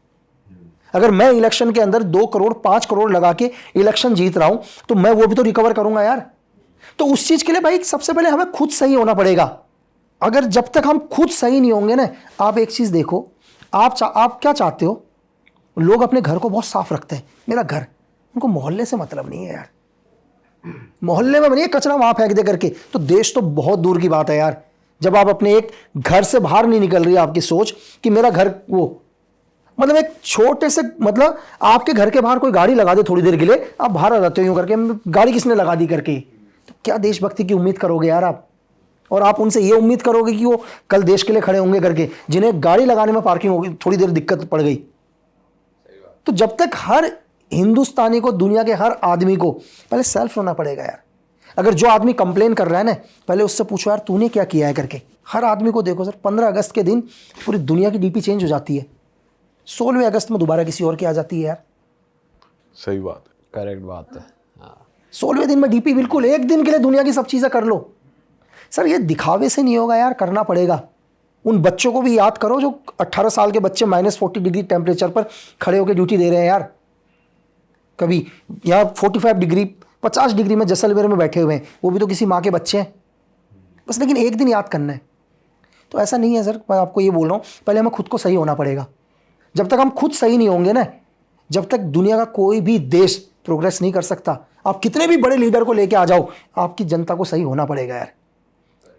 अगर मैं इलेक्शन के अंदर 2 करोड़ 5 करोड़ लगा के इलेक्शन जीत रहा हूं तो मैं वो भी तो रिकवर करूंगा यार। तो उस चीज के लिए भाई सबसे पहले हमें खुद सही होना पड़ेगा। अगर जब तक हम खुद सही नहीं होंगे ना, आप एक चीज देखो, आप क्या चाहते हो? लोग अपने घर को बहुत साफ रखते हैं, मेरा घर, उनको मोहल्ले से मतलब नहीं है यार। मोहल्ले में बनिए कचरा वहां फेंक दे करके, तो देश तो बहुत दूर की बात है यार। जब आप अपने एक घर से बाहर नहीं निकल रही आपकी सोच कि मेरा घर, वो मतलब एक छोटे से, मतलब आपके घर के बाहर कोई गाड़ी लगा दे थोड़ी देर के लिए, आप बाहर आ जाते हो यूं करके, गाड़ी किसने लगा दी करके, तो क्या देशभक्ति की उम्मीद करोगे यार आप? और आप उनसे ये उम्मीद करोगे कि वो कल देश के लिए खड़े होंगे करके, जिन्हें गाड़ी लगाने में पार्किंग होगी थोड़ी देर दिक्कत पड़ गई। तो जब तक हर हिंदुस्तानी को, दुनिया के हर आदमी को पहले सेल्फ होना पड़ेगा यार। अगर जो आदमी कंप्लेन कर रहा है ना, पहले उससे पूछो यार तूने क्या किया है करके। हर आदमी को देखो सर, 15 अगस्त के दिन पूरी दुनिया की डीपी चेंज हो जाती है, 16वें अगस्त में दोबारा किसी और की आ जाती है यार। सही बात है, करेक्ट बात है। हाँ 16वें दिन में डीपी, बिल्कुल एक दिन के लिए दुनिया की सब चीज़ें कर लो। सर ये दिखावे से नहीं होगा यार, करना पड़ेगा। उन बच्चों को भी याद करो जो 18 साल के बच्चे -40 डिग्री टेम्परेचर पर खड़े होकर ड्यूटी दे रहे हैं यार। कभी यहाँ 45 डिग्री 50 डिग्री में जैसलमेर में बैठे हुए हैं, वो भी तो किसी माँ के बच्चे हैं बस। लेकिन एक दिन याद करना है, तो ऐसा नहीं है सर। मैं आपको ये बोल रहा हूँ, पहले हमें खुद को सही होना पड़ेगा। जब तक हम खुद सही नहीं होंगे ना, जब तक दुनिया का कोई भी देश प्रोग्रेस नहीं कर सकता। आप कितने भी बड़े लीडर को लेके आ जाओ, आपकी जनता को सही होना पड़ेगा यार।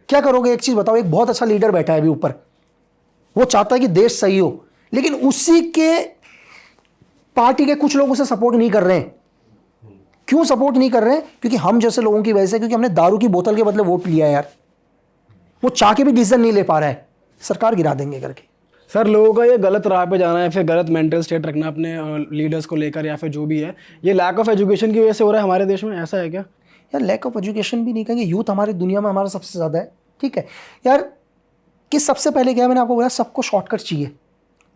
क्या करोगे? एक चीज़ बताओ, एक बहुत अच्छा लीडर बैठा है अभी ऊपर, वो चाहता है कि देश सही हो, लेकिन उसी के पार्टी के कुछ लोग उसे सपोर्ट नहीं कर रहे हैं। क्यों सपोर्ट नहीं कर रहे हैं? क्योंकि हम जैसे लोगों की वजह से, क्योंकि हमने दारू की बोतल के बदले वोट लिया है यार। वो चाह के भी डिसीजन नहीं ले पा रहा है, सरकार गिरा देंगे करके। सर लोगों का ये गलत राह पे जाना है, फिर गलत मेंटल स्टेट रखना अपने लीडर्स को लेकर, या फिर जो भी है, ये लैक ऑफ एजुकेशन की वजह से हो रहा है हमारे देश में, ऐसा है क्या? यार लैक ऑफ एजुकेशन भी नहीं कहेंगे, यूथ हमारी दुनिया में हमारा सबसे ज़्यादा है, ठीक है यार। कि सबसे पहले क्या, मैंने आपको बोला, सबको शॉर्टकट चाहिए,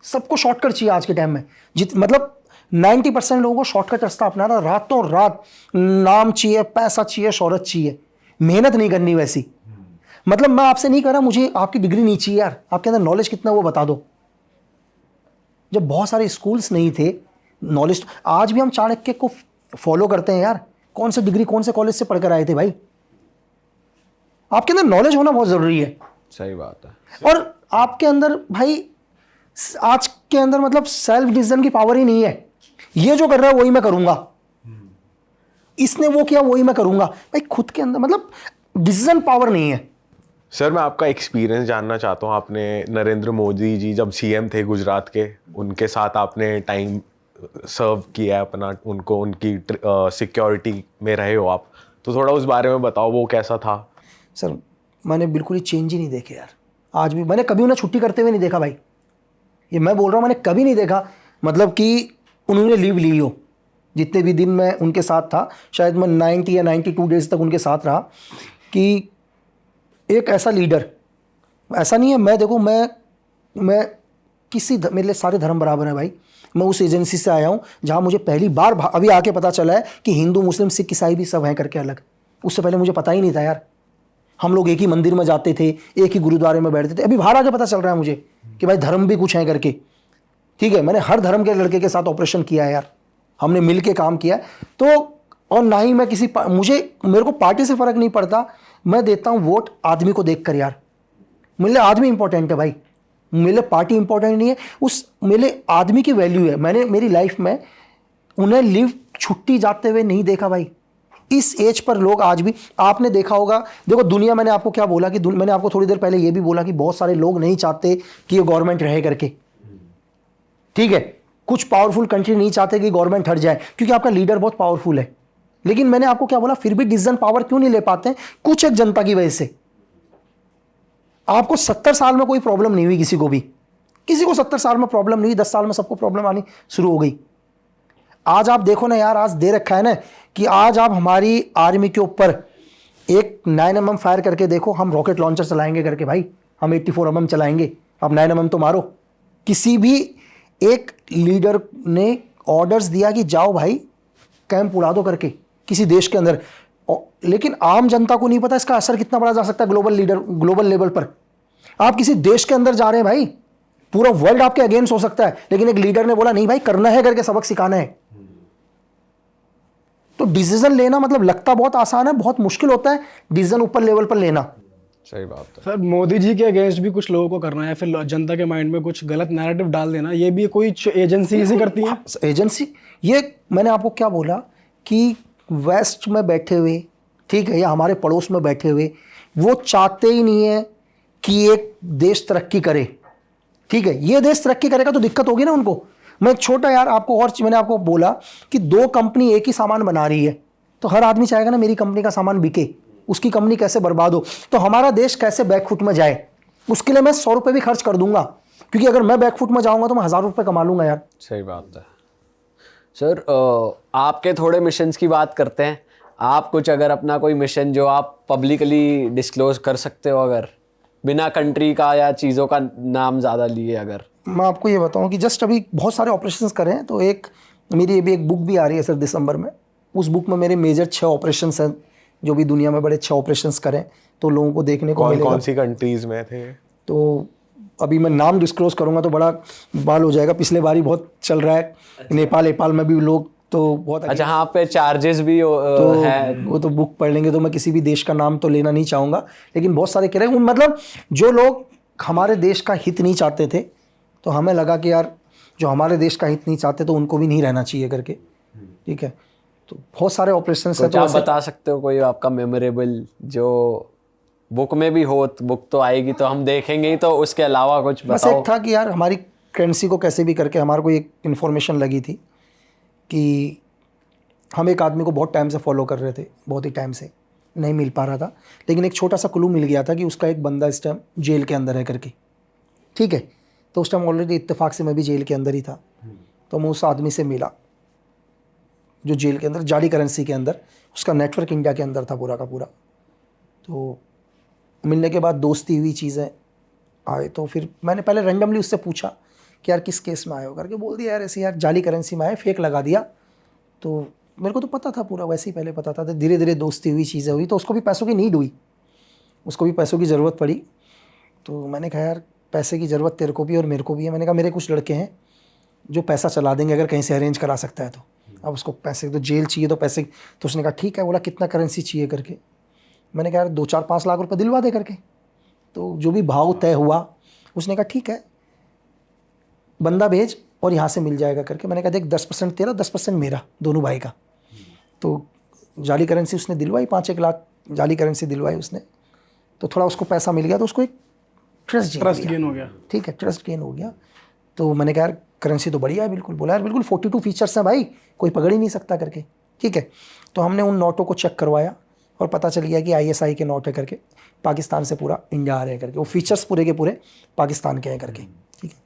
सबको शॉर्टकट चाहिए आज के टाइम में। मतलब 90% लोगों को शॉर्टकट रास्ता अपनाना, रातों रात नाम चाहिए, पैसा चाहिए, शोहरत चाहिए, मेहनत नहीं करनी वैसी। मतलब मैं आपसे नहीं कह रहा मुझे आपकी डिग्री नहीं चाहिए यार, आपके अंदर नॉलेज कितना वो बता दो। जब बहुत सारे स्कूल्स नहीं थे, नॉलेज, आज भी हम चाणक्य को फॉलो करते हैं यार। कौन सा डिग्री कौन से कॉलेज से पढ़कर आए थे भाई? आपके अंदर नॉलेज होना बहुत ज़रूरी है। सही बात है। और आपके अंदर भाई आज के अंदर मतलब सेल्फ डिसीजन की पावर ही नहीं है। ये जो कर रहा है वही मैं करूंगा, इसने वो किया वही मैं करूंगा, भाई खुद के अंदर मतलब डिसीजन पावर नहीं है। सर मैं आपका एक्सपीरियंस जानना चाहता हूँ। आपने नरेंद्र मोदी जी जब सीएम थे गुजरात के, उनके साथ आपने टाइम सर्व किया है अपना, उनको उनकी सिक्योरिटी में रहे हो आप, तो थोड़ा उस बारे में बताओ, वो कैसा था? सर मैंने बिल्कुल ही चेंज ही नहीं देखे यार। आज भी मैंने कभी उन्हें छुट्टी करते हुए नहीं देखा भाई, ये मैं बोल रहा हूँ, मैंने कभी नहीं देखा। मतलब कि उन्होंने लीव ली हो, जितने भी दिन मैं उनके साथ था, शायद मैं 90 या 92 डेज तक उनके साथ रहा। कि एक ऐसा लीडर, ऐसा नहीं है, मैं देखो मैं किसी मेरे लिए सारे धर्म बराबर है भाई। मैं उस एजेंसी से आया हूँ जहाँ मुझे पहली बार अभी आके पता चला है कि हिंदू मुस्लिम सिख ईसाई भी सब हैं करके अलग। उससे पहले मुझे पता ही नहीं था यार। हम लोग एक ही मंदिर में जाते थे, एक ही गुरुद्वारे में बैठते थे, अभी बाहर आके पता चल रहा है मुझे कि भाई धर्म भी कुछ है करके। ठीक है, मैंने हर धर्म के लड़के के साथ ऑपरेशन किया है यार, हमने मिल के काम किया है। तो और ना ही मैं किसी मेरे को पार्टी से फ़र्क नहीं पड़ता, मैं देता हूँ वोट आदमी को देख कर यार। मेरे लिए आदमी इंपॉर्टेंट है भाई, मेरे लिए पार्टी इंपॉर्टेंट नहीं है, उस मेरे लिए आदमी की वैल्यू है। मैंने मेरी लाइफ में उन्हें लीव छुट्टी जाते हुए नहीं देखा भाई। इस एज पर लोग आज भी, आपने देखा होगा, देखो दुनिया, मैंने आपको क्या बोला कि मैंने आपको थोड़ी देर पहले ये भी बोला कि बहुत सारे लोग नहीं चाहते कि ये गवर्नमेंट रहे करके, ठीक है। कुछ पावरफुल कंट्री नहीं चाहते कि गवर्नमेंट हट जाए क्योंकि आपका लीडर बहुत पावरफुल है। लेकिन मैंने आपको क्या बोला, फिर भी डिसीजन पावर क्यों नहीं ले पाते हैं? कुछ एक जनता की वजह से। आपको 70 साल में कोई प्रॉब्लम नहीं हुई, किसी को भी, किसी को 70 साल में प्रॉब्लम नहीं हुई, 10 साल में सबको प्रॉब्लम आनी शुरू हो गई। आज आप देखो ना यार, आज दे रखा है ना कि आज आप हमारी आर्मी के ऊपर एक 9mm फायर करके देखो, हम रॉकेट लॉन्चर चलाएंगे करके, भाई हम 84mm चलाएंगे, आप 9mm तो मारो। किसी भी एक लीडर ने ऑर्डर्स दिया कि जाओ भाई कैंप उड़ा दो करके किसी देश के अंदर, लेकिन आम जनता को नहीं पता इसका असर कितना बड़ा जा सकता है ग्लोबल लेवल पर। आप किसी देश के अंदर जा रहे हैं भाई, पूरा वर्ल्ड आपके अगेंस्ट हो सकता है, लेकिन एक लीडर ने बोला नहीं भाई करना है करके सबक सिखाना है। तो डिसीजन लेना मतलब लगता बहुत आसान है, बहुत मुश्किल होता है डिसीजन ऊपर लेवल पर लेना। सही बात है सर, मोदी जी के अगेंस्ट भी कुछ लोगों को करना है, फिर जनता के माइंड में कुछ गलत नैरेटिव डाल देना, ये भी कोई एजेंसी ऐसी करती है? एजेंसी, ये मैंने आपको क्या बोला कि वेस्ट में बैठे हुए, ठीक है, या हमारे पड़ोस में बैठे हुए, वो चाहते ही नहीं है कि एक देश तरक्की करे, ठीक है। ये देश तरक्की करेगा तो दिक्कत होगी ना उनको। मैं एक छोटा यार आपको और मैंने आपको बोला कि 2 कंपनी एक ही सामान बना रही है, तो हर आदमी चाहेगा ना मेरी कंपनी का सामान बिके, उसकी कंपनी कैसे बर्बाद हो, तो हमारा देश कैसे बैकफुट में जाए, उसके लिए मैं 100 रुपये भी खर्च कर दूंगा, क्योंकि अगर मैं बैकफुट में जाऊंगा तो मैं 1000 रुपये कमा लूंगा यार। सही बात है सर। आपके थोड़े मिशंस की बात करते हैं। आप कुछ अगर अपना कोई मिशन जो आप पब्लिकली डिस्क्लोज कर सकते हो, अगर बिना कंट्री का या चीज़ों का नाम ज़्यादा लिए, अगर मैं आपको ये बताऊं कि जस्ट अभी बहुत सारे ऑपरेशंस करे हैं, तो एक मेरी अभी एक बुक भी आ रही है सर दिसंबर में। उस बुक में मेरे मेजर 6 ऑपरेशंस हैं जो भी दुनिया में बड़े 6 ऑपरेशंस करें तो लोगों को देखने को मिलेगा। कौन सी कंट्रीज में थे? तो अभी मैं नाम डिस्क्लोज करूंगा तो बड़ा बाल हो जाएगा, पिछले बार ही बहुत चल रहा है। नेपाल में भी लोग तो बहुत अच्छा, हाँ पे चार्जेस भी तो है, वो तो बुक पढ़ लेंगे, तो मैं किसी भी देश का नाम तो लेना नहीं चाहूँगा, लेकिन बहुत सारे कह रहे हैं, मतलब जो लोग हमारे देश का हित नहीं चाहते थे, तो हमें लगा कि यार जो हमारे देश का हित नहीं चाहते तो उनको भी नहीं रहना चाहिए करके, ठीक है। तो बहुत सारे ऑपरेशन है। तो आप बता सकते हो कोई आपका मेमोरेबल जो बुक में भी हो? बुक तो आएगी तो हम देखेंगे ही, तो उसके अलावा कुछ बस बताओ। एक था कि यार हमारी करेंसी को कैसे भी करके हमारे को एक इन्फॉर्मेशन लगी थी कि हम एक आदमी को बहुत टाइम से फॉलो कर रहे थे, बहुत ही टाइम से नहीं मिल पा रहा था, लेकिन एक छोटा सा क्लू मिल गया था कि उसका एक बंदा इस टाइम जेल के अंदर है करके, ठीक है। तो उस टाइम ऑलरेडी इत्तेफाक से मैं भी जेल के अंदर ही था, तो मैं उस आदमी से मिला जो जेल के अंदर जाली करेंसी के अंदर, उसका नेटवर्क इंडिया के अंदर था पूरा का पूरा। तो मिलने के बाद दोस्ती हुई, चीज़ें आए, तो फिर मैंने पहले रैंडमली उससे पूछा कि यार किस केस में आए हो करके, बोल दिया यार ऐसे यार जाली करेंसी में आए, फेक लगा दिया। तो मेरे को तो पता था पूरा, वैसे ही पहले पता था। तो धीरे धीरे दोस्ती हुई, चीज़ें हुई, तो उसको भी पैसों की नीड हुई, उसको भी पैसों की ज़रूरत पड़ी। तो मैंने कहा यार पैसे की ज़रूरत तेरे को भी और मेरे को भी है। मैंने कहा मेरे कुछ लड़के हैं जो पैसा चला देंगे अगर कहीं से अरेंज करा सकता है तो। अब उसको पैसे, तो जेल चाहिए तो पैसे, तो उसने कहा ठीक है। बोला कितना करेंसी चाहिए करके, मैंने कहा यार 2-4-5 लाख रुपए दिलवा दे करके। तो जो भी भाव तय हुआ, उसने कहा ठीक है बंदा भेज और यहाँ से मिल जाएगा करके। मैंने कहा देख 10% तेरा 10% मेरा, दोनों भाई का। तो जाली करेंसी उसने दिलवाई, 5-1 लाख जाली करेंसी दिलवाई उसने। तो थोड़ा उसको पैसा मिल गया, तो उसको एक ट्रस्ट गेन हो गया, ठीक है, ट्रस्ट गेन हो गया। तो मैंने कहा यार करेंसी तो बढ़िया है, बिल्कुल। बोला यार बिल्कुल 42 फीचर्स हैं भाई, कोई पकड़ ही नहीं सकता करके, ठीक है। तो हमने उन नोटों को चेक करवाया और पता चल गया कि ISI के नोट है करके, पाकिस्तान से पूरा इंडिया आ रहे हैं करके, वो फीचर्स पूरे के पूरे पाकिस्तान के हैं करके, ठीक है।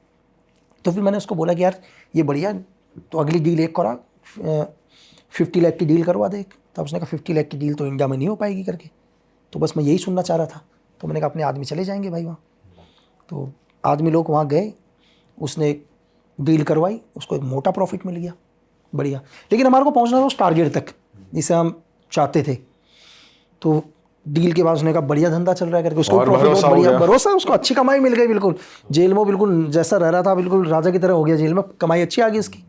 तो फिर मैंने उसको बोला कि यार ये बढ़िया, तो अगली डील एक करा, 50 लाख की डील करवा दे। तब उसने कहा 50 लाख की डील तो इंडिया में नहीं हो पाएगी करके। तो बस मैं यही सुनना चाह रहा था। तो मैंने कहा अपने आदमी चले जाएंगे भाई वहाँ। तो आदमी लोग वहाँ गए, उसने डील करवाई, उसको एक मोटा प्रॉफिट मिल गया, बढ़िया। लेकिन हमारे को पहुँचना था उस टारगेट तक जिसे हम चाहते थे। तो डील के बाद उसने कहा बढ़िया धंधा चल रहा है करके, उसको प्रॉफिट बहुत बढ़िया, भरोसा, उसको अच्छी कमाई मिल गई, बिल्कुल जेल में बिल्कुल जैसा रह रहा था बिल्कुल राजा की तरह हो गया, जेल में कमाई अच्छी आ गई उसकी।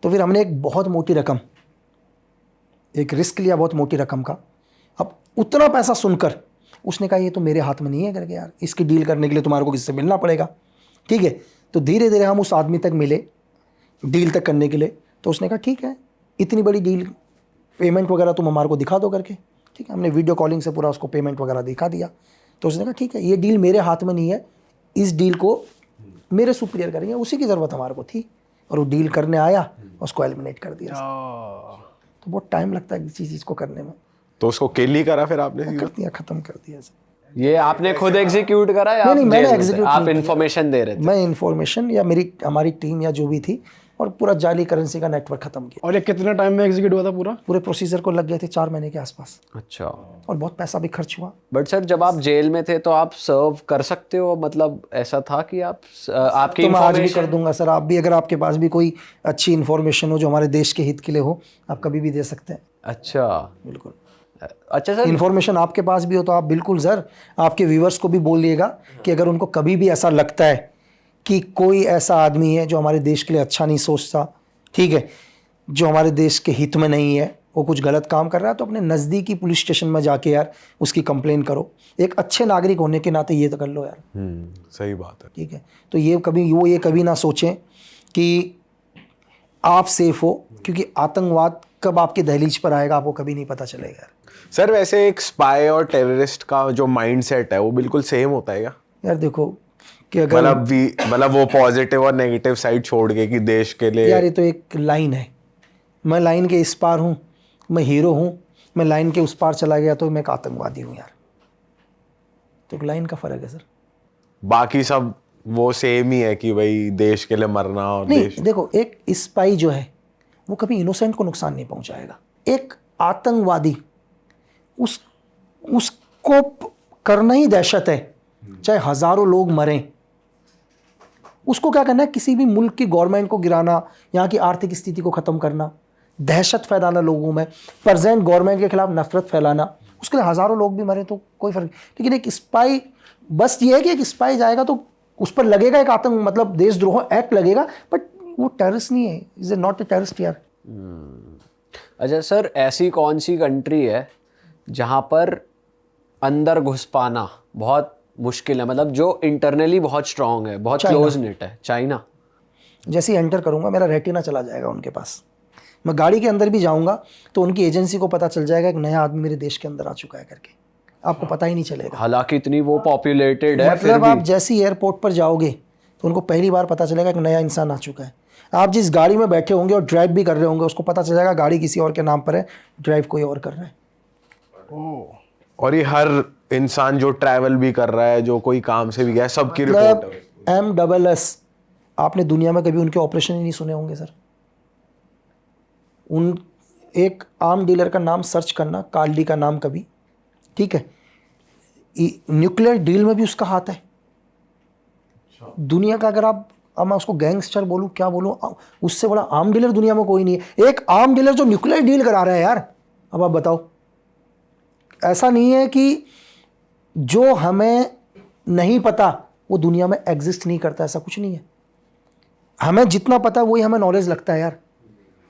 तो फिर हमने एक बहुत मोटी रकम, एक रिस्क लिया बहुत मोटी रकम का। अब उतना पैसा सुनकर उसने कहा ये तो मेरे हाथ में नहीं है करके, यार इसकी डील करने के लिए तुम्हारे को किसी से मिलना पड़ेगा, ठीक है। तो धीरे धीरे हम उस आदमी तक मिले डील तक करने के लिए। तो उसने कहा ठीक है, इतनी बड़ी डील पेमेंट वगैरह तुम हमारे को दिखा दो करके। ठीक है, हमने वीडियो कॉलिंग से पूरा उसको पेमेंट वगैरह दिखा दिया। तो उसने कहा ठीक है, ये डील मेरे हाथ में नहीं है, इस डील को मेरे सुपीरियर करेंगे, उसी की ज़रूरत हमारे को थी। और वो डील करने आया, उसको एलिमिनेट कर दिया। तो बहुत टाइम लगता है किसी चीज़ को करने में। तो उसको किल ही करा फिर आपने? कर दिया, ख़त्म कर दिया सर। ये आपने खुद एग्जीक्यूट करा या नहीं, आप मैंने जेल में थे? execute आप नहीं किया। इन्फॉर्मेशन दे रहे थे? मैं इन्फॉर्मेशन या हमारी टीम या जो भी थी, और पूरा जाली करेंसी का नेटवर्क ख़त्म किया। और ये कितने टाइम में एग्जीक्यूट हुआ था पूरा? पूरे प्रोसीजर को लग गए थे 4 महीने के आसपास, अच्छा। और बहुत पैसा भी खर्च हुआ। बट सर जब आप जेल में थे तो आप सर्व कर सकते हो, मतलब ऐसा था कि आप आपकी तो मैं आज भी information- कर दूंगा सर। आप भी, अगर आपके पास भी कोई अच्छी इन्फॉर्मेशन हो जो हमारे देश के हित के लिए हो, आप कभी भी दे सकते हैं। अच्छा बिल्कुल। अच्छा सर, इन्फॉर्मेशन आपके पास भी हो तो आप बिल्कुल सर आपके व्यूवर्स को भी बोलिएगा कि अगर उनको कभी भी ऐसा लगता है कि कोई ऐसा आदमी है जो हमारे देश के लिए अच्छा नहीं सोचता, ठीक है, जो हमारे देश के हित में नहीं है, वो कुछ गलत काम कर रहा है, तो अपने नज़दीकी पुलिस स्टेशन में जाके यार उसकी कंप्लेन करो। एक अच्छे नागरिक होने के नाते ये तो कर लो यार। सही बात है। ठीक है, तो ये कभी ना सोचें कि आप सेफ हो, क्योंकि आतंकवाद कब आपके दहलीज पर आएगा आपको कभी नहीं पता चलेगा यार। सर वैसे एक स्पाई और टेररिस्ट का जो माइंडसेट है वो बिल्कुल सेम होता है क्या? यार देखो कि अगर मतलब वो पॉजिटिव और नेगेटिव साइड छोड़ के कि देश के लिए। यार ये तो एक लाइन है, मैं लाइन के इस पार हूँ, मैं हीरो हूँ, मैं लाइन के उस पार चला गया तो मैं एक आतंकवादी हूँ यार। तो एक लाइन का फ़र्क है सर। बाकी सब वो सेम ही है कि भाई देश के लिए मरना और नहीं देश। देखो, एक स्पाई जो है वो कभी इनोसेंट को नुकसान नहीं पहुंचाएगा। एक आतंकवादी उसको करना ही दहशत है, चाहे हजारों लोग मरें। उसको क्या करना है, किसी भी मुल्क की गवर्नमेंट को गिराना, यहाँ की आर्थिक स्थिति को ख़त्म करना, दहशत फैलाना लोगों में, प्रेजेंट गवर्नमेंट के खिलाफ नफरत फैलाना। उसके लिए हज़ारों लोग भी मरे तो कोई फ़र्क। लेकिन एक स्पाई, बस ये है कि एक स्पाई जाएगा तो उस पर लगेगा एक आतंक मतलब देशद्रोह एक्ट लगेगा, बट वो टेररिस्ट नहीं है, is a not a terrorist यार। अच्छा सर, ऐसी कौन सी कंट्री है जहाँ पर अंदर घुस पाना बहुत मुश्किल है, मतलब जो इंटरनली बहुत स्ट्रांग है, बहुत क्लोज नेट है? चाइना। जैसे ही एंटर करूंगा मेरा रेटिना चला जाएगा उनके पास। मैं गाड़ी के अंदर भी जाऊंगा तो उनकी एजेंसी को पता चल जाएगा एक नया आदमी मेरे देश के अंदर आ चुका है करके, आपको पता ही नहीं चलेगा। हालांकि इतनी वो पॉपुलेटेड है, फिर मतलब भी आप जैसे ही एयरपोर्ट पर जाओगे तो उनको पहली बार पता चलेगा एक नया इंसान आ चुका है। आप जिस गाड़ी में बैठे होंगे और ड्राइव भी कर रहे होंगे, उसको पता चल जाएगा गाड़ी किसी और के नाम पर है, ड्राइव कोई और कर रहा है। और ये हर इंसान जो ट्रैवल भी कर रहा है, जो कोई काम से भी गया है, सबकी रिपोर्ट है। MSS आपने दुनिया में कभी उनके ऑपरेशन ही नहीं सुने होंगे सर। उन एक आर्म डीलर का नाम सर्च करना, कार्डी का नाम कभी, ठीक है, न्यूक्लियर डील में भी उसका हाथ है। दुनिया का अगर अब मैं उसको गैंगस्टर बोलूं क्या बोलूं, उससे बड़ा आर्म डीलर दुनिया में कोई नहीं है। एक आर्म डीलर जो न्यूक्लियर डील करा रहा है यार, अब आप बताओ। ऐसा नहीं है कि जो हमें नहीं पता वो दुनिया में एग्जिस्ट नहीं करता, ऐसा कुछ नहीं है। हमें जितना पता है वही हमें नॉलेज लगता है यार।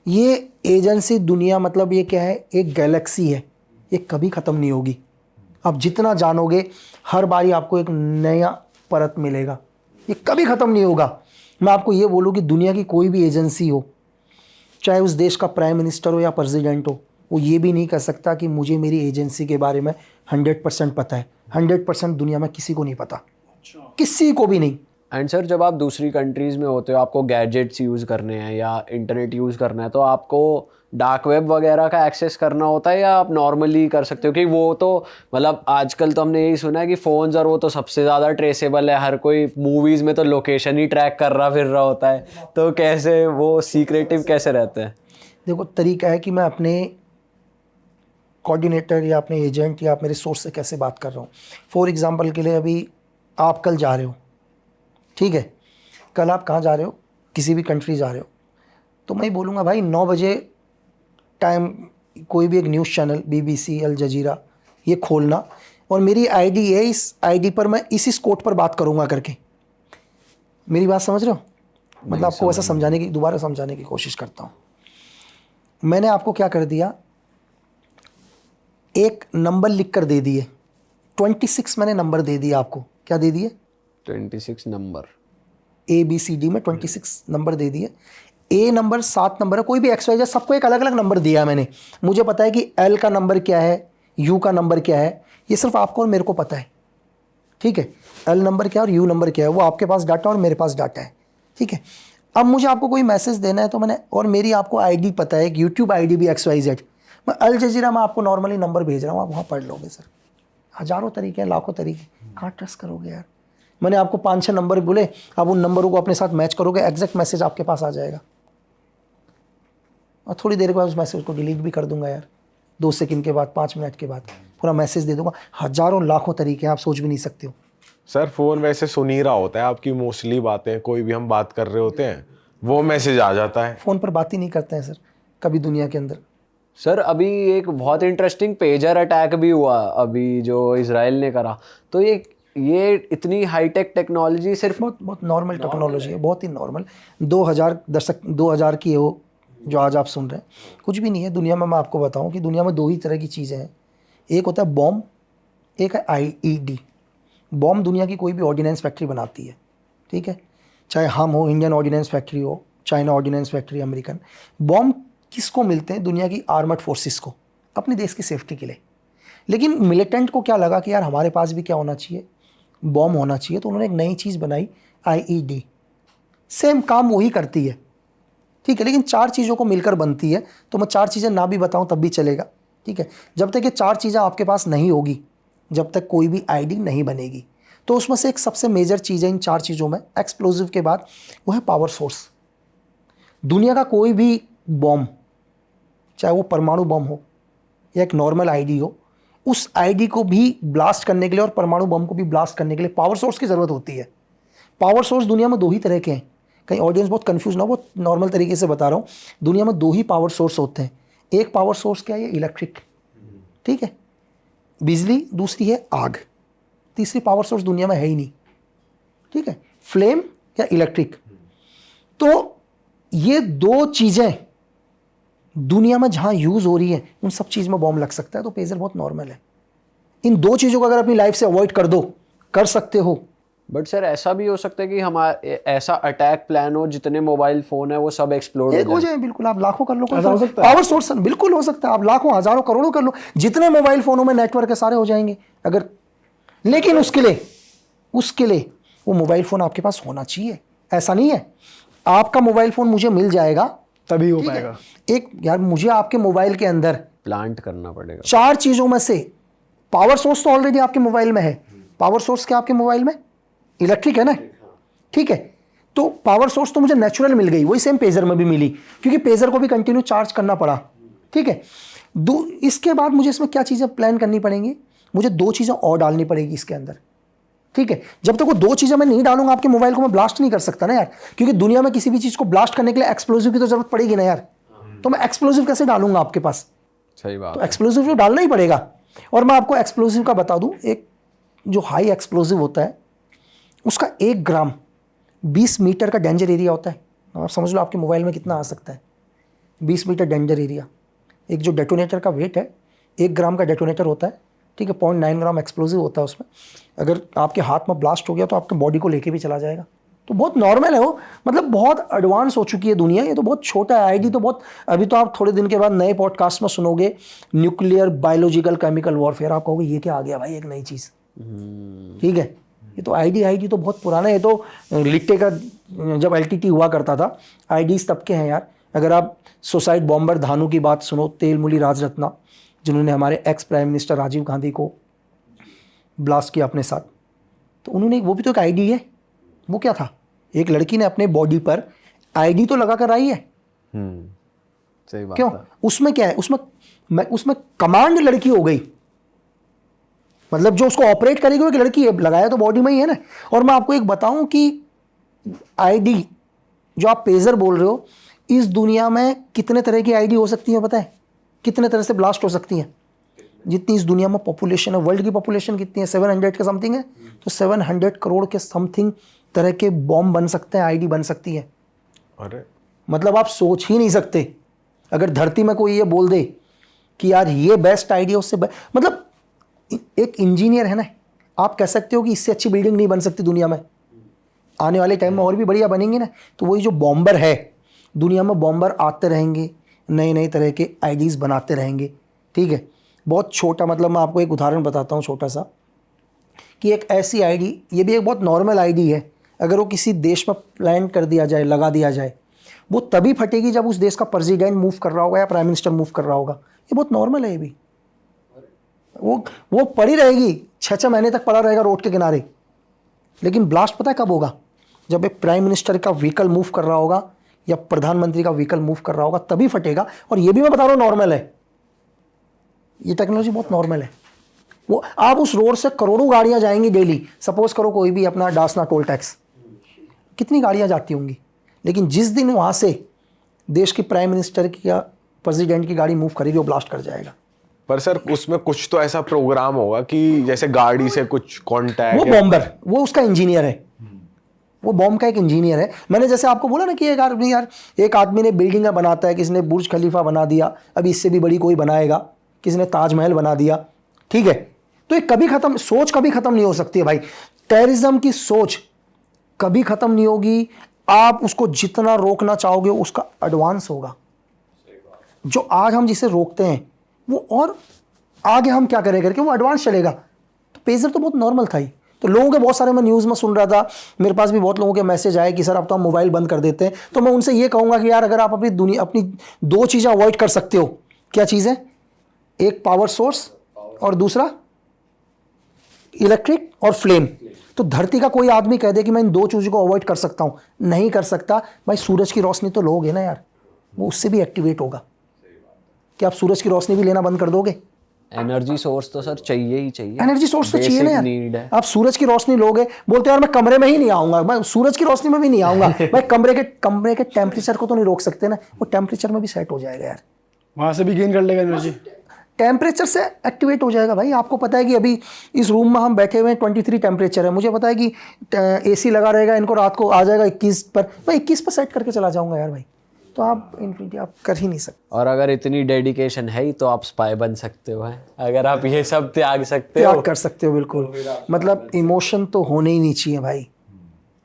ये एजेंसी दुनिया मतलब ये क्या है, एक गैलेक्सी है, ये कभी ख़त्म नहीं होगी। आप जितना जानोगे हर बारी आपको एक नया परत मिलेगा, ये कभी ख़त्म नहीं होगा। मैं आपको ये बोलूँ कि दुनिया की कोई भी एजेंसी हो, चाहे उस देश का प्राइम मिनिस्टर हो या प्रेसिडेंट हो, वो ये भी नहीं कह सकता कि मुझे मेरी एजेंसी के बारे में 100% पता है। 100% दुनिया में किसी को नहीं पता, किसी को भी नहीं। एंड सर, जब आप दूसरी कंट्रीज़ में होते हो, आपको गैजेट्स यूज़ करने हैं या इंटरनेट यूज़ करना है, तो आपको डार्क वेब वगैरह का एक्सेस करना होता है या आप नॉर्मली कर सकते हो? कि वो तो मतलब आजकल तो हमने यही सुना है कि फ़ोन्स और वो तो सबसे ज़्यादा ट्रेसेबल है, हर कोई मूवीज़ में तो लोकेशन ही ट्रैक कर रहा फिर रहा होता है, तो कैसे वो सीक्रेटिव कैसे रहते हैं? देखो तरीका है कि मैं अपने कोऑर्डिनेटर या अपने एजेंट या मेरे सोर्स से कैसे बात कर रहा हूँ। फॉर एग्जांपल के लिए अभी आप कल जा रहे हो, ठीक है, कल आप कहाँ जा रहे हो, किसी भी कंट्री जा रहे हो, तो मैं बोलूँगा भाई 9 बजे टाइम कोई भी एक न्यूज़ चैनल BBC, अल जजीरा, ये खोलना, और मेरी आईडी है, इस आईडी पर मैं इस कोड पर बात करूँगा करके। मेरी बात समझ रहे हो? मतलब आपको वैसा समझाने की, दोबारा समझाने की कोशिश करता हूँ। मैंने आपको क्या कर दिया, एक नंबर लिख कर दे दिए, 26 मैंने नंबर दे दिया आपको। क्या दे दिए? 26 नंबर, ABCD में 26 नंबर दे दिए। ए नंबर 7 नंबर है, कोई भी XYZ, सबको एक अलग अलग नंबर दिया है मैंने। मुझे पता है कि L का नंबर क्या है, U का नंबर क्या है, ये सिर्फ आपको और मेरे को पता है, ठीक है। L नंबर क्या है और U नंबर क्या है, वो आपके पास डाटा और मेरे पास डाटा है, ठीक है। अब मुझे आपको कोई मैसेज देना है तो मैंने, और मेरी आपको आईडी पता है, यूट्यूब आईडी भी XYZ, मैं अल जजीरा में आपको नॉर्मली नंबर भेज रहा हूँ, आप वहाँ पढ़ लोगे सर। हज़ारों तरीके हैं, लाखों तरीके, कहाँ ट्रस्ट करोगे यार। मैंने आपको 5-6 नंबर बोले, आप उन नंबरों को अपने साथ मैच करोगे, एग्जैक्ट मैसेज आपके पास आ जाएगा। और थोड़ी देर के बाद उस मैसेज को डिलीट भी कर दूंगा यार, 2 सेकंड के बाद, 5 मिनट के बाद पूरा मैसेज दे दूंगा। हज़ारों लाखों तरीके हैं, आप सोच भी नहीं सकते हो। सर फोन वैसे सुन ही रहा होता है आपकी मोस्टली बातें, कोई भी हम बात कर रहे होते हैं वो मैसेज आ जाता है। फ़ोन पर बात ही नहीं करते हैं सर कभी दुनिया के अंदर। सर अभी एक बहुत इंटरेस्टिंग पेजर अटैक भी हुआ अभी जो इजराइल ने करा, तो ये इतनी हाईटेक टेक्नोलॉजी सिर्फ बहुत नॉर्मल टेक्नोलॉजी है, बहुत ही नॉर्मल। 2000 की है वो जो आज आप सुन रहे हैं, कुछ भी नहीं है दुनिया में। मैं आपको बताऊं कि दुनिया में 2 ही तरह की चीज़ें हैं, एक होता है बॉम्ब, एक है IED। बॉम्ब दुनिया की कोई भी ऑर्डिनेंस फैक्ट्री बनाती है, ठीक है, चाहे हम हो, इंडियन ऑर्डिनेंस फैक्ट्री हो, China ordnance factory, American. Bomb किसको मिलते हैं? दुनिया की आर्मड फोर्सेस को, अपने देश की सेफ्टी के लिए। लेकिन मिलिटेंट को क्या लगा कि यार हमारे पास भी क्या होना चाहिए, बॉम्ब होना चाहिए, तो उन्होंने एक नई चीज़ बनाई, IED। सेम काम वही करती है, ठीक है, लेकिन 4 चीज़ों को मिलकर बनती है। तो मैं 4 चीज़ें ना भी बताऊं तब भी चलेगा, ठीक है। जब तक ये 4 चीज़ें आपके पास नहीं होगी, जब तक कोई भी ID नहीं बनेगी। तो उसमें से एक सबसे मेजर चीज़ है इन 4 चीज़ों में, एक्सप्लोजिव के बाद, वो है पावर सोर्स। दुनिया का कोई भी बॉम्ब, चाहे वो परमाणु बम हो या एक नॉर्मल ID हो, उस ID को भी ब्लास्ट करने के लिए और परमाणु बम को भी ब्लास्ट करने के लिए पावर सोर्स की ज़रूरत होती है। पावर सोर्स दुनिया में 2 ही तरह के हैं, कहीं ऑडियंस बहुत कंफ्यूज ना हो, बहुत नॉर्मल तरीके से बता रहा हूँ। दुनिया में 2 ही पावर सोर्स होते हैं। एक पावर सोर्स क्या है? इलेक्ट्रिक, ठीक है, बिजली। दूसरी है आग। तीसरी पावर सोर्स दुनिया में है ही नहीं, ठीक है, फ्लेम या इलेक्ट्रिक। तो ये 2 चीज़ें दुनिया में जहाँ यूज़ हो रही है, उन सब चीज़ में बॉम्ब लग सकता है। तो पेजर बहुत नॉर्मल है। इन 2 चीज़ों को अगर अपनी लाइफ से अवॉइड कर दो, कर सकते हो। बट सर ऐसा भी हो सकता है कि हमारे ऐसा अटैक प्लान हो जितने मोबाइल फोन है वो सब एक्सप्लोड एक हो जाए, बिल्कुल, आप लाखों कर लो, ऐसा हो सकता है? पावर सोर्स बिल्कुल हो सकता है। आप लाखों, हजारों, करोड़ों कर लो, जितने मोबाइल फोनों में नेटवर्क है सारे हो जाएंगे अगर। लेकिन उसके लिए वो मोबाइल फोन आपके पास होना चाहिए। ऐसा नहीं है आपका मोबाइल फोन मुझे मिल जाएगा तभी हो पाएगा। एक यार, मुझे आपके मोबाइल के अंदर प्लांट करना पड़ेगा। 4 चीजों में से पावर सोर्स तो ऑलरेडी आपके मोबाइल में है। पावर सोर्स क्या आपके मोबाइल में? इलेक्ट्रिक है ना, ठीक है। तो पावर सोर्स तो मुझे नेचुरल मिल गई, वही सेम पेजर में भी मिली, क्योंकि पेजर को भी कंटिन्यू चार्ज करना पड़ा, ठीक है। इसके बाद मुझे इसमें क्या चीज़ें प्लान करनी पड़ेंगी? मुझे 2 चीज़ें और डालनी पड़ेगी इसके अंदर, ठीक है। जब तक वो 2 चीज़ें मैं नहीं डालूंगा, आपके मोबाइल को मैं ब्लास्ट नहीं कर सकता ना यार, क्योंकि दुनिया में किसी भी चीज़ को ब्लास्ट करने के लिए एक्सप्लोजिव की तो जरूरत पड़ेगी ना यार। तो मैं एक्सप्लोजिव कैसे डालूंगा आपके पास? सही बात। तो एक्सप्लोजिव तो डालना ही पड़ेगा। और मैं आपको एक्सप्लोजिव का बता दूं, एक जो हाई एक्सप्लोजिव होता है उसका 1 ग्राम 20 मीटर का डेंजर एरिया होता है। आप समझ लो आपके मोबाइल में कितना आ सकता है, 20 मीटर डेंजर एरिया। एक जो डेटोनेटर का वेट है, 1 ग्राम का डेटोनेटर होता है, ठीक है, 0.9 ग्राम एक्सप्लोजिव होता है उसमें। अगर आपके हाथ में ब्लास्ट हो गया तो आपके बॉडी को लेके भी चला जाएगा। तो बहुत नॉर्मल है वो, मतलब बहुत एडवांस हो चुकी है दुनिया। ये तो बहुत छोटा है, ID तो बहुत, अभी तो आप थोड़े दिन के बाद नए पॉडकास्ट में सुनोगे न्यूक्लियर, बायोलॉजिकल, केमिकल वॉरफेयर। आप कहोगे ये क्या आ गया भाई, एक नई चीज़, ठीक है। ये तो ID तो बहुत पुराना है। ये तो लिट्टे का जब LTT हुआ करता था, IDs तब के हैं यार। अगर आप सुसाइड बॉम्बर धानु की बात सुनो, तेलमुली राजरत्ना, जिन्होंने हमारे ex prime minister Rajiv Gandhi को ब्लास्ट किया अपने साथ, तो उन्होंने, वो भी तो एक ID है। वो क्या था? एक लड़की ने अपने बॉडी पर ID तो लगा कर आई है। सही बात क्यों? है। उसमें क्या है? उसमें कमांड लड़की हो गई, मतलब जो उसको ऑपरेट करेगी वो एक लड़की है, लगाया तो बॉडी में ही है ना। और मैं आपको एक बताऊं कि ID जो आप पेजर बोल रहे हो, इस दुनिया में कितने तरह की ID हो सकती है पता है? कितने तरह से ब्लास्ट हो सकती हैं? जितनी इस दुनिया में पॉपुलेशन है, वर्ल्ड की पॉपुलेशन कितनी है? 700 के समथिंग है। तो 700 करोड़ के समथिंग तरह के बॉम्ब बन सकते हैं, ID बन सकती है। अरे मतलब आप सोच ही नहीं सकते। अगर धरती में कोई ये बोल दे कि यार ये बेस्ट आइडिया, उससे मतलब एक इंजीनियर है ना, आप कह सकते हो कि इससे अच्छी बिल्डिंग नहीं बन सकती दुनिया में। आने वाले टाइम में और भी बढ़िया बनेंगी ना। तो वही जो बॉम्बर है, दुनिया में बॉम्बर आते रहेंगे, नए नए तरह के आईडीज़ बनाते रहेंगे, ठीक है। बहुत छोटा, मतलब मैं आपको एक उदाहरण बताता हूँ छोटा सा, कि एक ऐसी आईडी, ये भी एक बहुत नॉर्मल आईडी है, अगर वो किसी देश में प्लांट कर दिया जाए, लगा दिया जाए, वो तभी फटेगी जब उस देश का प्रेसिडेंट मूव कर रहा होगा या प्राइम मिनिस्टर मूव कर रहा होगा। ये बहुत नॉर्मल है। ये भी वो पड़ी रहेगी, 6-6 महीने तक पड़ा रहेगा रोड के किनारे, लेकिन ब्लास्ट पता है कब होगा? जब एक प्राइम मिनिस्टर का व्हीकल मूव कर रहा होगा या प्रधानमंत्री का व्हीकल मूव कर रहा होगा, तभी फटेगा। और ये भी मैं बता रहा हूँ नॉर्मल है, ये टेक्नोलॉजी बहुत नॉर्मल है। वो आप उस रोड से करोड़ों गाड़ियां जाएंगी डेली, सपोज करो कोई भी अपना डासना टोल टैक्स, कितनी गाड़ियां जाती होंगी, लेकिन जिस दिन वहाँ से देश की प्राइम मिनिस्टर की या प्रेसिडेंट की गाड़ी मूव करेगी, वो ब्लास्ट कर जाएगा। पर सर उसमें कुछ तो ऐसा प्रोग्राम होगा कि जैसे गाड़ी से कुछ वो कांटेक्ट, बॉम्बर, वो उसका इंजीनियर है, वो बॉम्ब का एक इंजीनियर है। मैंने जैसे आपको बोला ना कि एक आदमी ने बिल्डिंग बनाता है, किसी ने बुर्ज खलीफा बना दिया, अभी इससे भी बड़ी कोई बनाएगा, किसी ने ताजमहल बना दिया, ठीक है। तो ये कभी खत्म, सोच कभी खत्म नहीं हो सकती है भाई। टेररिज्म की सोच कभी खत्म नहीं होगी। आप उसको जितना रोकना चाहोगे उसका एडवांस होगा। जो आज हम जिसे रोकते हैं वो और आगे हम क्या करें करके वो एडवांस चलेगा। तो पेजर तो बहुत नॉर्मल था ही। तो लोगों के बहुत सारे, मैं न्यूज़ में सुन रहा था, मेरे पास भी बहुत लोगों के मैसेज आए कि सर अब तो हम मोबाइल बंद कर देते हैं। तो मैं उनसे ये कहूँगा कि यार अगर आप अपनी 2 चीज़ें अवॉइड कर सकते हो, क्या चीज़ें? एक पावर सोर्स और दूसरा इलेक्ट्रिक और फ्लेम। तो धरती का कोई आदमी कह दे कि मैं इन 2 चीज़ों को अवॉइड कर सकता हूँ, नहीं कर सकता भाई। सूरज की रोशनी तो लोगे ना यार, वो उससे भी एक्टिवेट होगा। क्या आप सूरज की रोशनी भी लेना बंद कर दोगे? एनर्जी सोर्स तो सर चाहिए ही चाहिए, एनर्जी सोर्स तो चाहिए ना नीड है। यार। आप सूरज की रोशनी लोगे, बोलते यार मैं कमरे में ही नहीं आऊंगा, मैं सूरज की रोशनी में भी नहीं आऊंगा भाई। कमरे के टेम्परेचर को तो नहीं रोक सकते ना, वो टेम्परेचर में भी सेट हो जाएगा यार, वहाँ से भी गेन कर लेगा एनर्जी, टेम्परेचर से एक्टिवेट हो जाएगा भाई। आपको पता है कि अभी इस रूम में हम बैठे हुए हैं, 23 टेम्परेचर है, मुझे पता है कि एसी लगा रहेगा, इनको रात को आ जाएगा 21 पर, मैं 21 पर सेट करके चला जाऊंगा यार भाई। तो आप इन्फिनिटी आप कर ही नहीं सकते। और अगर इतनी डेडिकेशन है ही तो आप स्पाई बन सकते हो, हैं अगर आप ये सब त्याग सकते हो, त्याग कर सकते हो बिल्कुल। मतलब इमोशन तो होने ही नहीं चाहिए भाई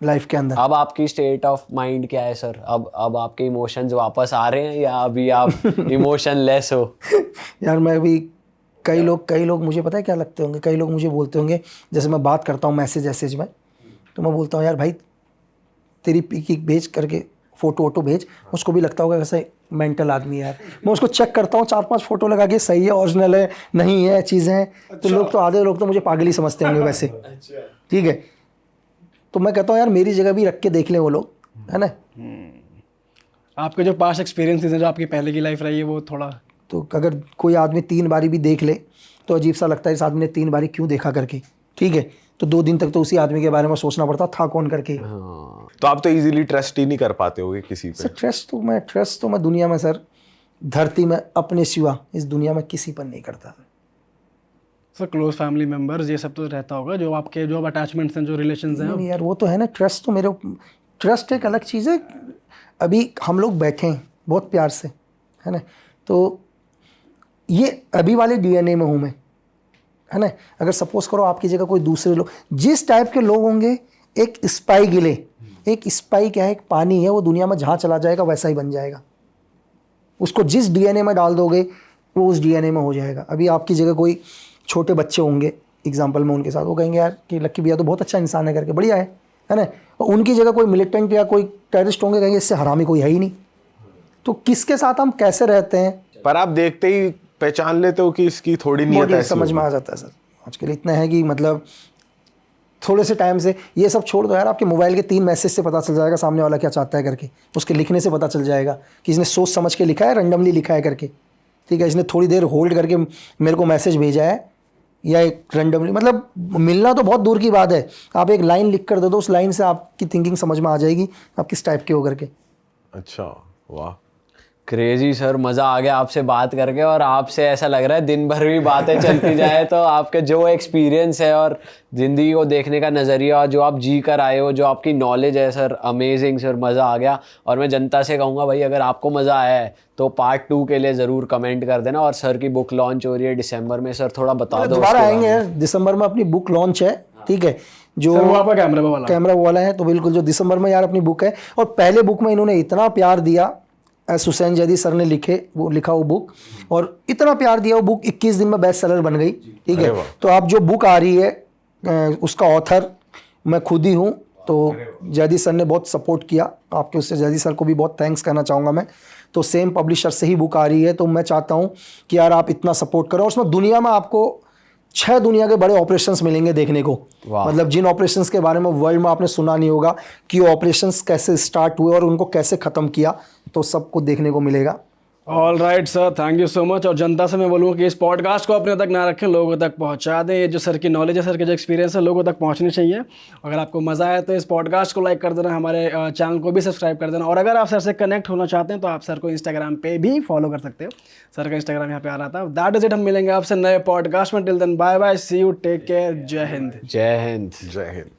लाइफ के अंदर। अब आपकी स्टेट ऑफ माइंड क्या है सर? अब आपके इमोशंस वापस आ रहे हैं या अभी आप इमोशनलेस हो? यार मैं अभी, कई लोग मुझे पता है क्या लगते होंगे, कई लोग मुझे बोलते होंगे, जैसे मैं बात करता हूँ मैसेज में, तो मैं बोलता हूँ यार भाई तेरी पिक भेज करके फ़ोटो भेज, उसको भी लगता होगा वैसे मेंटल आदमी है यार। मैं उसको चेक करता हूँ 4-5 फ़ोटो लगा के, सही है, ओरिजिनल है, नहीं है, चीज़ें हैं। तो लोग तो आधे लोग तो मुझे पागल ही समझते होंगे वैसे, ठीक है। तो मैं कहता हूँ यार मेरी जगह भी रख के देख लें वो लोग, है ना। आपके जो पास्ट एक्सपीरियंसेस हैं, जो आपकी पहले की लाइफ रही है, वो थोड़ा, तो अगर कोई आदमी 3 बारी भी देख ले तो अजीब सा लगता है इस आदमी ने 3 बारी क्यों देखा करके, ठीक है। तो 2 दिन तक तो उसी आदमी के बारे में सोचना पड़ता था कौन करके। तो आप तो इजीली ट्रस्ट ही नहीं कर पाते होगे किसी पे। सर ट्रस्ट तो मैं दुनिया में, सर धरती में अपने सिवा इस दुनिया में किसी पर नहीं करता। सर क्लोज फैमिली मेम्बर्स ये सब तो रहता होगा, जो आपके जो अटैचमेंट्स हैं, जो रिलेशंस हैं। नहीं यार वो तो है ना, ट्रस्ट तो मेरे, ट्रस्ट एक अलग चीज़ है। अभी हम लोग बैठे हैं बहुत प्यार से, है ना, तो ये अभी वाले डीएनए में हूँ मैं, है ना। अगर सपोज करो आपकी जगह कोई दूसरे लोग, जिस टाइप के लोग होंगे, एक स्पाई गिले, एक स्पाई क्या है, एक पानी है, वो दुनिया में जहाँ चला जाएगा वैसा ही बन जाएगा। उसको जिस डीएनए में डाल दोगे वो उस डीएनए में हो जाएगा। अभी आपकी जगह कोई छोटे बच्चे होंगे, एग्जाम्पल में उनके साथ, वो कहेंगे यार कि लक्की भैया तो बहुत अच्छा इंसान है करके, बढ़िया है ना। और उनकी जगह कोई मिलिटेंट या कोई टेररिस्ट होंगे, कहेंगे इससे हरामी कोई है ही नहीं। तो किसके साथ हम कैसे रहते हैं, पर आप देखते ही पहचान लेते हो कि इसकी थोड़ी नीयत ऐसी समझ में आ जाता है। सर आजकल इतना है कि मतलब थोड़े से टाइम से, ये सब छोड़ दो यार, आपके मोबाइल के 3 मैसेज से पता चल जाएगा सामने वाला क्या चाहता है करके। उसके लिखने से पता चल जाएगा कि इसने सोच समझ के लिखा है, रैंडमली लिखा है करके, ठीक है। इसने थोड़ी देर होल्ड करके मेरे को मैसेज भेजा है, या एक रैंडमली, मतलब मिलना तो बहुत दूर की बात है, आप एक लाइन लिख कर दे दो, उस लाइन से आपकी थिंकिंग समझ में आ जाएगी आप किस टाइप के हो करके। अच्छा, वाह, क्रेजी सर, मज़ा आ गया आपसे बात करके। और आपसे ऐसा लग रहा है दिन भर भी बातें चलती जाए तो आपके जो एक्सपीरियंस है और ज़िंदगी को देखने का नज़रिया, जो आप जी कर आए हो, जो आपकी नॉलेज है सर, अमेजिंग सर, मज़ा आ गया। और मैं जनता से कहूँगा भाई, अगर आपको मज़ा आया है तो पार्ट 2 के लिए ज़रूर कमेंट कर देना। और सर की बुक लॉन्च हो रही है दिसंबर में, सर थोड़ा बता दो। दोबारा आएंगे यार, दिसंबर में अपनी बुक लॉन्च है, ठीक है, जो सर वो आपका कैमरा वाला कैमरा वाला है, तो बिल्कुल जो दिसंबर में यार अपनी बुक है, और पहले बुक में इन्होंने इतना प्यार दिया, एस हुसैन जैदी सर ने लिखा वो बुक, और इतना प्यार दिया वो बुक 21 दिन में बेस्ट सेलर बन गई, ठीक है। तो आप जो बुक आ रही है उसका ऑथर मैं खुद ही हूँ, तो जैदी सर ने बहुत सपोर्ट किया आपके, उससे जैदी सर को भी बहुत थैंक्स कहना चाहूँगा मैं। तो सेम पब्लिशर से ही बुक आ रही है, तो मैं चाहता हूँ कि यार आप इतना सपोर्ट करो, और उसमें दुनिया में आपको 6 दुनिया के बड़े ऑपरेशंस मिलेंगे देखने को, मतलब जिन ऑपरेशंस के बारे में वर्ल्ड में आपने सुना नहीं होगा कि ऑपरेशंस कैसे स्टार्ट हुए और उनको कैसे ख़त्म किया, तो सबको देखने को मिलेगा। All right sir, thank you so much. और जनता से मैं बोलूँगा कि इस पॉडकास्ट को अपने तक ना रखें, लोगों तक पहुंचा दें। ये जो सर की नॉलेज है, सर के जो एक्सपीरियंस है, लोगों तक पहुंचनी चाहिए। अगर आपको मज़ा आया तो इस पॉडकास्ट को लाइक कर देना, हमारे चैनल को भी सब्सक्राइब कर देना। और अगर आप सर से कनेक्ट होना चाहते हैं तो आप सर को इंस्टाग्राम पे भी फॉलो कर सकते हो, सर का इंस्टाग्राम यहाँ पे आ रहा था। दैट इज इट, हम मिलेंगे आपसे नए पॉडकास्ट में। Till then bye bye, see you, take care, जय हिंद। जय हिंद। जय हिंद।